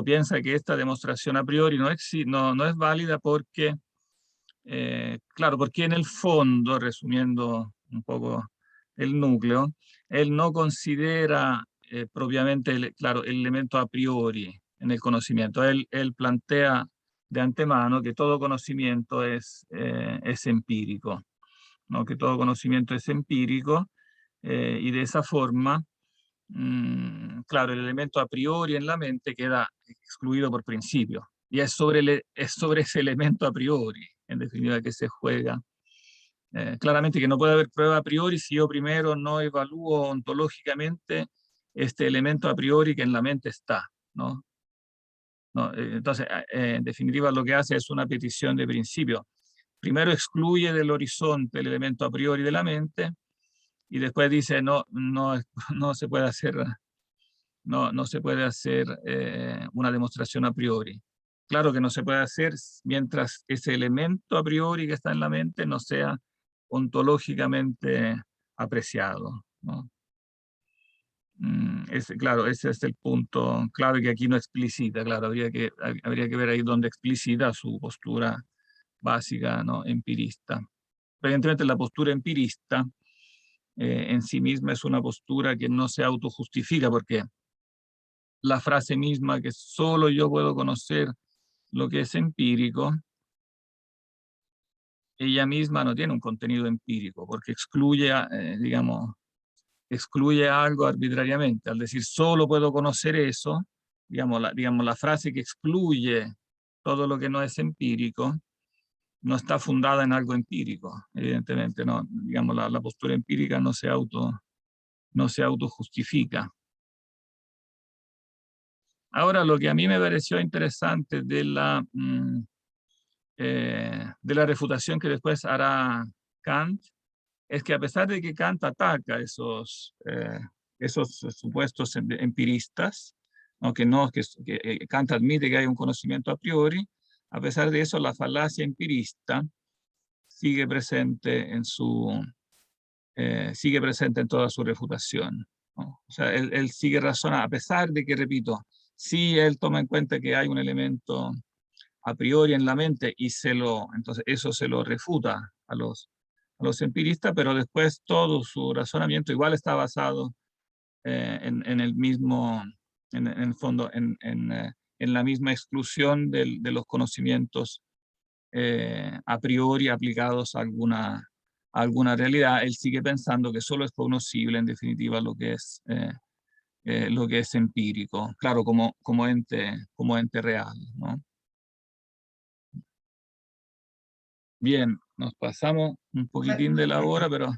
piensa que esta demostración a priori no es válida porque, claro, porque en el fondo, resumiendo un poco el núcleo, él no considera propiamente, claro, el elemento a priori en el conocimiento. Él plantea de antemano que todo conocimiento es empírico, ¿no? Que todo conocimiento es empírico y de esa forma, claro, el elemento a priori en la mente queda excluido por principio. Y es sobre ese elemento a priori, en definitiva, que se juega. Claramente que no puede haber prueba a priori si yo primero no evalúo ontológicamente este elemento a priori que en la mente está, ¿no? Entonces, en definitiva, lo que hace es una petición de principio. Primero excluye del horizonte el elemento a priori de la mente y después dice no se puede hacer, no se puede hacer una demostración a priori. Claro que no se puede hacer mientras ese elemento a priori que está en la mente no sea ontológicamente apreciado, ¿no? Claro, ese es el punto clave que aquí no explicita. Claro, habría que ver ahí dónde explicita su postura básica, ¿no? Empirista. Evidentemente la postura empirista en sí misma es una postura que no se autojustifica porque la frase misma que solo yo puedo conocer lo que es empírico, ella misma no tiene un contenido empírico porque excluye, digamos, excluye algo arbitrariamente. Al decir solo puedo conocer eso, digamos, la frase que excluye todo lo que no es empírico, no está fundada en algo empírico, evidentemente, no, digamos, la postura empírica no se autojustifica. Ahora, lo que a mí me pareció interesante de la refutación que después hará Kant, es que a pesar de que Kant ataca esos supuestos empiristas, aunque no, que Kant admite que hay un conocimiento a priori, a pesar de eso la falacia empirista sigue presente sigue presente en toda su refutación, ¿no? O sea, él sigue razonando, a pesar de que, repito, sí él toma en cuenta que hay un elemento a priori en la mente y entonces eso se lo refuta a los empiristas, pero después todo su razonamiento igual está basado en el mismo, en el fondo, en la misma exclusión de los conocimientos a priori aplicados a alguna realidad. Él sigue pensando que solo es cognoscible en definitiva lo que es lo que es empírico, claro, como ente real, ¿no? Bien, nos pasamos un poquitín de la hora, pero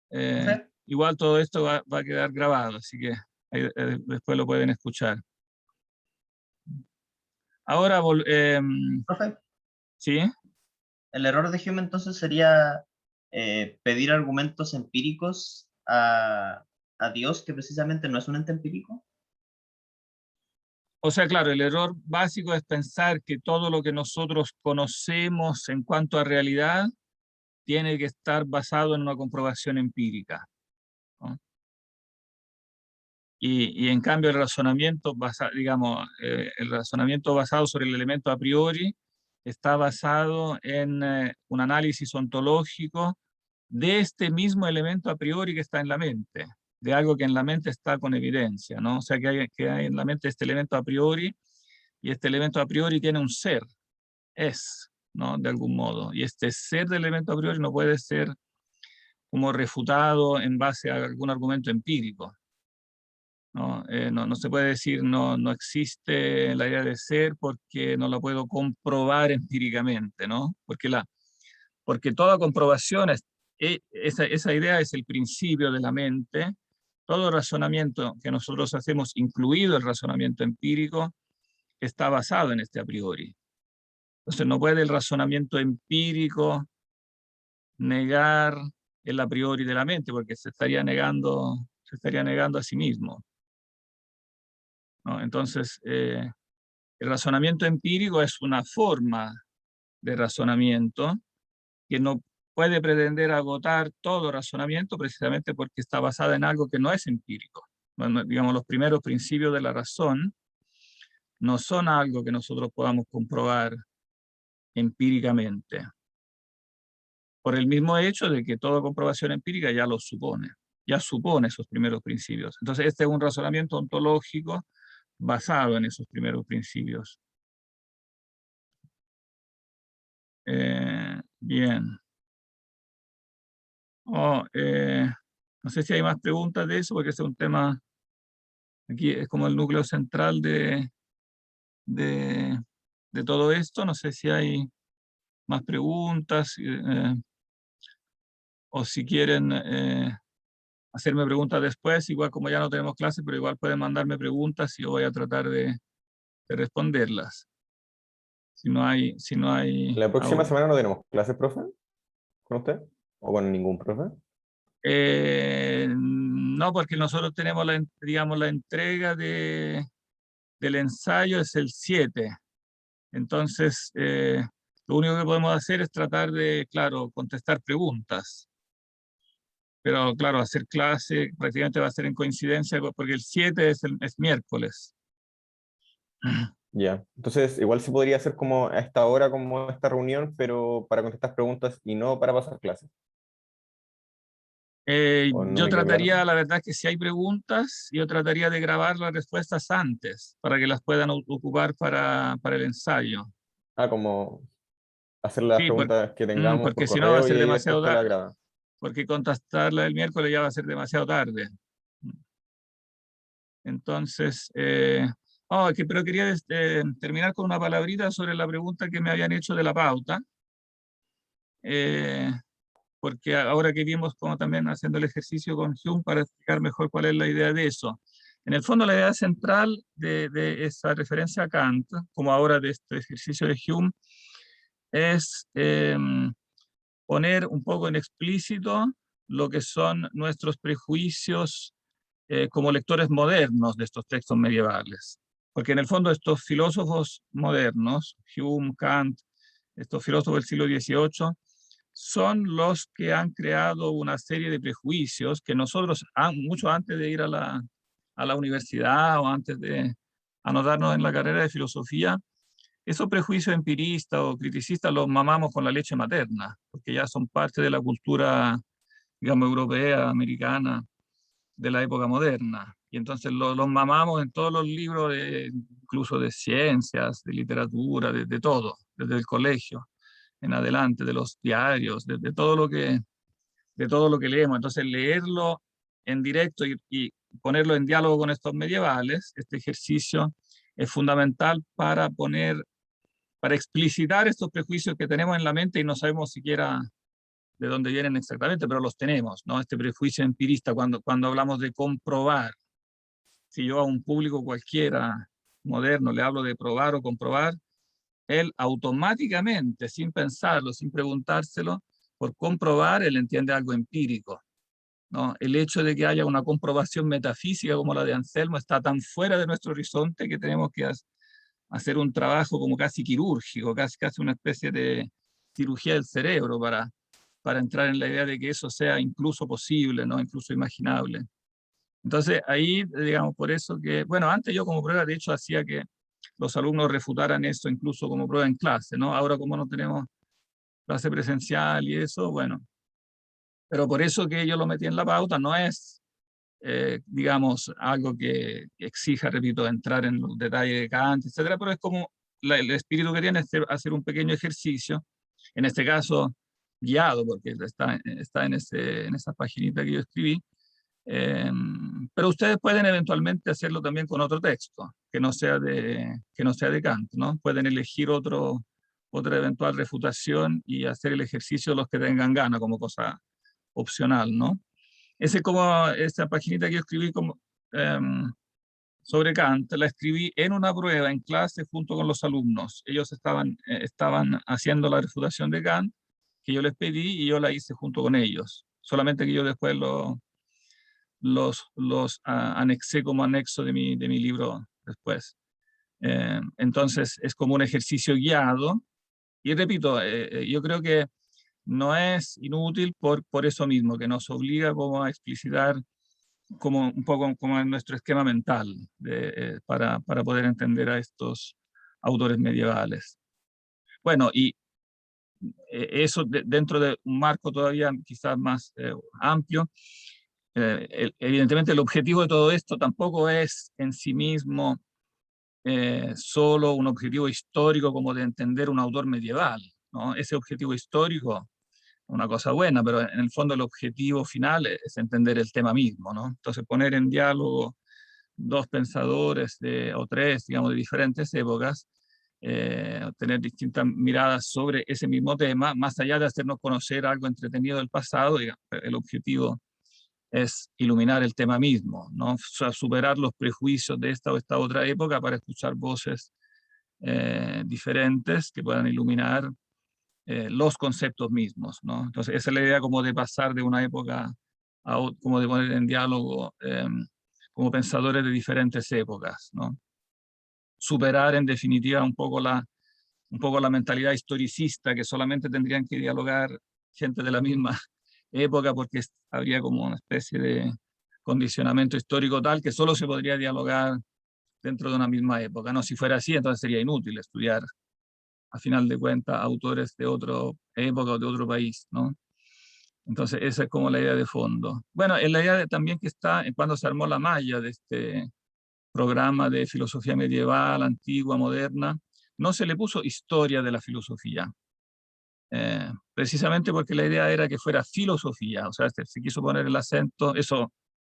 Profe, igual todo esto va a quedar grabado, así que ahí, después lo pueden escuchar. Ahora, profe, ¿sí? el error de Hume entonces sería pedir argumentos empíricos a Dios, que precisamente no es un ente empírico. O sea, claro, el error básico es pensar que todo lo que nosotros conocemos en cuanto a realidad tiene que estar basado en una comprobación empírica, ¿no? Y en cambio el razonamiento digamos, el razonamiento basado sobre el elemento a priori está basado en un análisis ontológico de este mismo elemento a priori que está en la mente, de algo que en la mente está con evidencia, ¿no? O sea, que hay en la mente este elemento a priori, y este elemento a priori tiene un ser, es, ¿no? De algún modo. Y este ser del elemento a priori no puede ser como refutado en base a algún argumento empírico, ¿no? No se puede decir no existe la idea de ser porque no la puedo comprobar empíricamente, ¿no? Porque toda comprobación, esa idea es el principio de la mente. Todo razonamiento que nosotros hacemos, incluido el razonamiento empírico, está basado en este a priori. Entonces no puede el razonamiento empírico negar el a priori de la mente, porque se estaría negando a sí mismo, ¿no? Entonces, el razonamiento empírico es una forma de razonamiento que no puede pretender agotar todo razonamiento precisamente porque está basada en algo que no es empírico. Bueno, digamos, los primeros principios de la razón no son algo que nosotros podamos comprobar empíricamente, por el mismo hecho de que toda comprobación empírica ya supone esos primeros principios. Entonces, este es un razonamiento ontológico basado en esos primeros principios. Bien. No sé si hay más preguntas de eso, porque ese es un tema, aquí es como el núcleo central de, de todo esto. No sé si hay más preguntas, o si quieren hacerme preguntas después, igual como ya no tenemos clase, pero igual pueden mandarme preguntas y yo voy a tratar de responderlas. Si no hay La próxima ahora. semana no tenemos clases, profe, con usted, o con ningún profe. No, porque nosotros tenemos digamos, la entrega del ensayo es el 7. Entonces, lo único que podemos hacer es tratar de, claro, contestar preguntas. Pero claro, hacer clase prácticamente va a ser en coincidencia porque el 7 es miércoles. Ya, entonces igual se podría hacer como a esta hora, como esta reunión, pero para contestar preguntas y no para pasar clases. ¿O no Yo me quedó claro? trataría, la verdad, que si hay preguntas, yo trataría de grabar las respuestas antes para que las puedan ocupar para el ensayo. Ah, como hacer las Sí, preguntas que tengamos por porque si no va a correo y ser ahí después demasiado te las tarde, graba. porque contestarla el miércoles ya va a ser demasiado tarde. Entonces, pero quería terminar con una palabrita sobre la pregunta que me habían hecho de la pauta, eh, porque ahora que vimos como también haciendo el ejercicio con Hume para explicar mejor cuál es la idea de eso. En el fondo, la idea central de esa referencia a Kant, como ahora de este ejercicio de Hume, es poner un poco en explícito lo que son nuestros prejuicios como lectores modernos de estos textos medievales. Porque en el fondo estos filósofos modernos, Hume, Kant, estos filósofos del siglo XVIII, son los que han creado una serie de prejuicios que nosotros, mucho antes de ir a la universidad o antes de anotarnos en la carrera de filosofía, esos prejuicios empiristas o criticistas los mamamos con la leche materna, porque ya son parte de la cultura, digamos, europea, americana, de la época moderna. Y entonces los mamamos en todos los libros, incluso de ciencias, de literatura, de todo, desde el colegio en adelante, de los diarios, de todo lo que leemos. Entonces leerlo en directo y ponerlo en diálogo con estos medievales, este ejercicio es fundamental para explicitar estos prejuicios que tenemos en la mente y no sabemos siquiera de dónde vienen exactamente, pero los tenemos, ¿no? Este prejuicio empirista cuando hablamos de comprobar. Si yo a un público cualquiera moderno le hablo de probar o comprobar, él automáticamente, sin pensarlo, sin preguntárselo, por comprobar, él entiende algo empírico, ¿no? El hecho de que haya una comprobación metafísica como la de Anselmo está tan fuera de nuestro horizonte que tenemos que hacer un trabajo como casi quirúrgico, casi una especie de cirugía del cerebro para entrar en la idea de que eso sea incluso posible, ¿no? Incluso imaginable. Entonces ahí, digamos, por eso que, bueno, antes yo como prueba, de hecho, hacía que los alumnos refutaran eso incluso como prueba en clase, ¿no? Ahora como no tenemos clase presencial y eso, bueno. Pero por eso que yo lo metí en la pauta, no es, digamos, algo que exija, repito, entrar en los detalles de Kant, etcétera, pero es como el espíritu que tiene es hacer un pequeño ejercicio, en este caso guiado, porque está en esa paginita que yo escribí, pero ustedes pueden eventualmente hacerlo también con otro texto, que no sea de Kant, ¿no? Pueden elegir otra eventual refutación y hacer el ejercicio los que tengan gana como cosa opcional, ¿no? Esa paginita que yo escribí sobre Kant, la escribí en una prueba en clase junto con los alumnos. Ellos estaban haciendo la refutación de Kant, que yo les pedí y yo la hice junto con ellos. Solamente que yo después los anexé como anexo de mi libro después. Entonces es como un ejercicio guiado y repito, yo creo que no es inútil por eso mismo, que nos obliga como a explicitar como un poco como en nuestro esquema mental para poder entender a estos autores medievales. Bueno, y eso dentro de un marco todavía quizás más amplio. Evidentemente el objetivo de todo esto tampoco es en sí mismo solo un objetivo histórico como de entender un autor medieval, ¿no? Ese objetivo histórico, una cosa buena, pero en el fondo el objetivo final es entender el tema mismo, ¿no? Entonces poner en diálogo dos pensadores o tres, digamos, de diferentes épocas, tener distintas miradas sobre ese mismo tema, más allá de hacernos conocer algo entretenido del pasado, digamos, el objetivo es iluminar el tema mismo, ¿no? O sea, superar los prejuicios de esta o esta otra época para escuchar voces diferentes que puedan iluminar los conceptos mismos, ¿no? Entonces, esa es la idea como de pasar de una época como de poner en diálogo como pensadores de diferentes épocas, ¿no? Superar en definitiva un poco la mentalidad historicista que solamente tendrían que dialogar gente de la misma época porque habría como una especie de condicionamiento histórico tal que solo se podría dialogar dentro de una misma época, ¿no? Si fuera así, entonces sería inútil estudiar, a final de cuentas, autores de otra época o de otro país, ¿no? Entonces, esa es como la idea de fondo. Bueno, es la idea también que está en cuando se armó la malla de este programa de filosofía medieval, antigua, moderna, no se le puso historia de la filosofía, precisamente porque la idea era que fuera filosofía, o sea, se quiso poner el acento, eso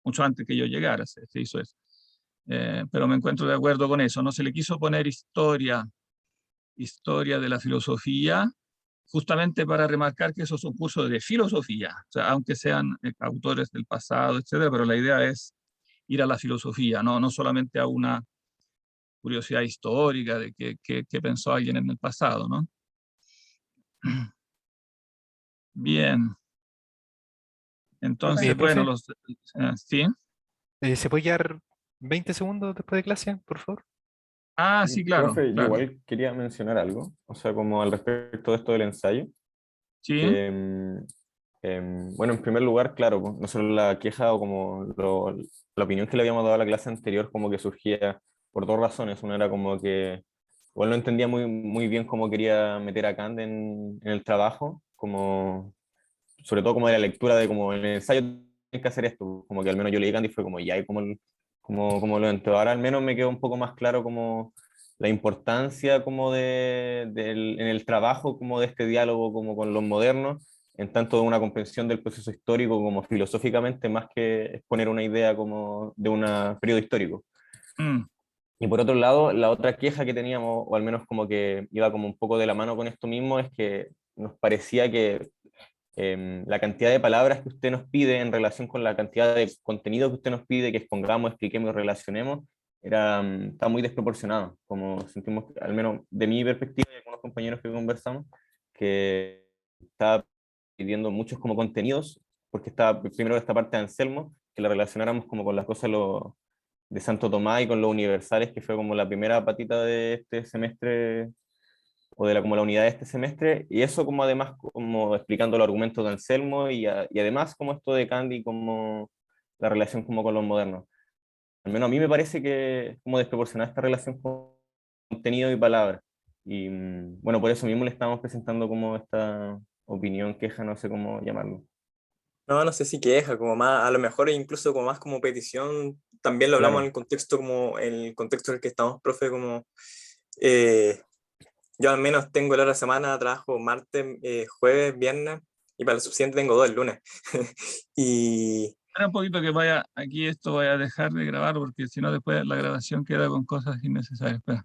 mucho antes que yo llegara, se hizo eso. Pero me encuentro de acuerdo con eso, no se le quiso poner historia de la filosofía, justamente para remarcar que esos son cursos de filosofía, o sea, aunque sean autores del pasado, etcétera, pero la idea es ir a la filosofía, no solamente a una curiosidad histórica de qué pensó alguien en el pasado, ¿no? Bien. Entonces, profe, bueno, ¿sí? ¿Se puede quedar 20 segundos después de clase, por favor? Ah, sí, claro, Profe, yo claro. igual quería mencionar algo, o sea, como al respecto de esto del ensayo, Sí, que, bueno, en primer lugar, claro, pues, nosotros la queja o como la opinión que le habíamos dado a la clase anterior como que surgía por dos razones. Una era como que igual no entendía muy bien cómo quería meter a Kant en el trabajo, como, sobre todo como de la lectura de como en el ensayo tienes que hacer esto, como que al menos yo leí Kant y fue como ya, y como lo entro. Ahora al menos me quedó un poco más claro como la importancia como en el trabajo como de este diálogo como con los modernos, en tanto de una comprensión del proceso histórico como filosóficamente, más que exponer una idea como de un periodo histórico. Mm, Y por otro lado, la otra queja que teníamos, o al menos como que iba como un poco de la mano con esto mismo, es que nos parecía que la cantidad de palabras que usted nos pide en relación con la cantidad de contenido que usted nos pide que expongamos, expliquemos y relacionemos, está muy desproporcionado. Como sentimos, al menos de mi perspectiva y algunos compañeros que conversamos, que está pidiendo muchos como contenidos, porque está primero esta parte de Anselmo, que la relacionáramos como con las cosas de Santo Tomás y con los universales, que fue como la primera patita de este semestre, o de como la unidad de este semestre, y eso como además como explicando los argumentos de Anselmo y además como esto de Candy, como la relación como con los modernos. Al menos a mí me parece que es como desproporcionada esta relación con contenido y palabra. Y bueno, por eso mismo le estamos presentando como esta opinión, queja, no sé cómo llamarlo. No, no sé si queja, como más, a lo mejor incluso como más como petición, también lo hablamos Claro. en el contexto como, en el contexto en el que estamos, profe, como eh, yo al menos tengo la hora de semana, trabajo martes, jueves, viernes, y para el subsiguiente tengo 2 el lunes. Y espera un poquito que vaya, aquí esto vaya a dejar de grabar, porque si no después la grabación queda con cosas innecesarias. Espera.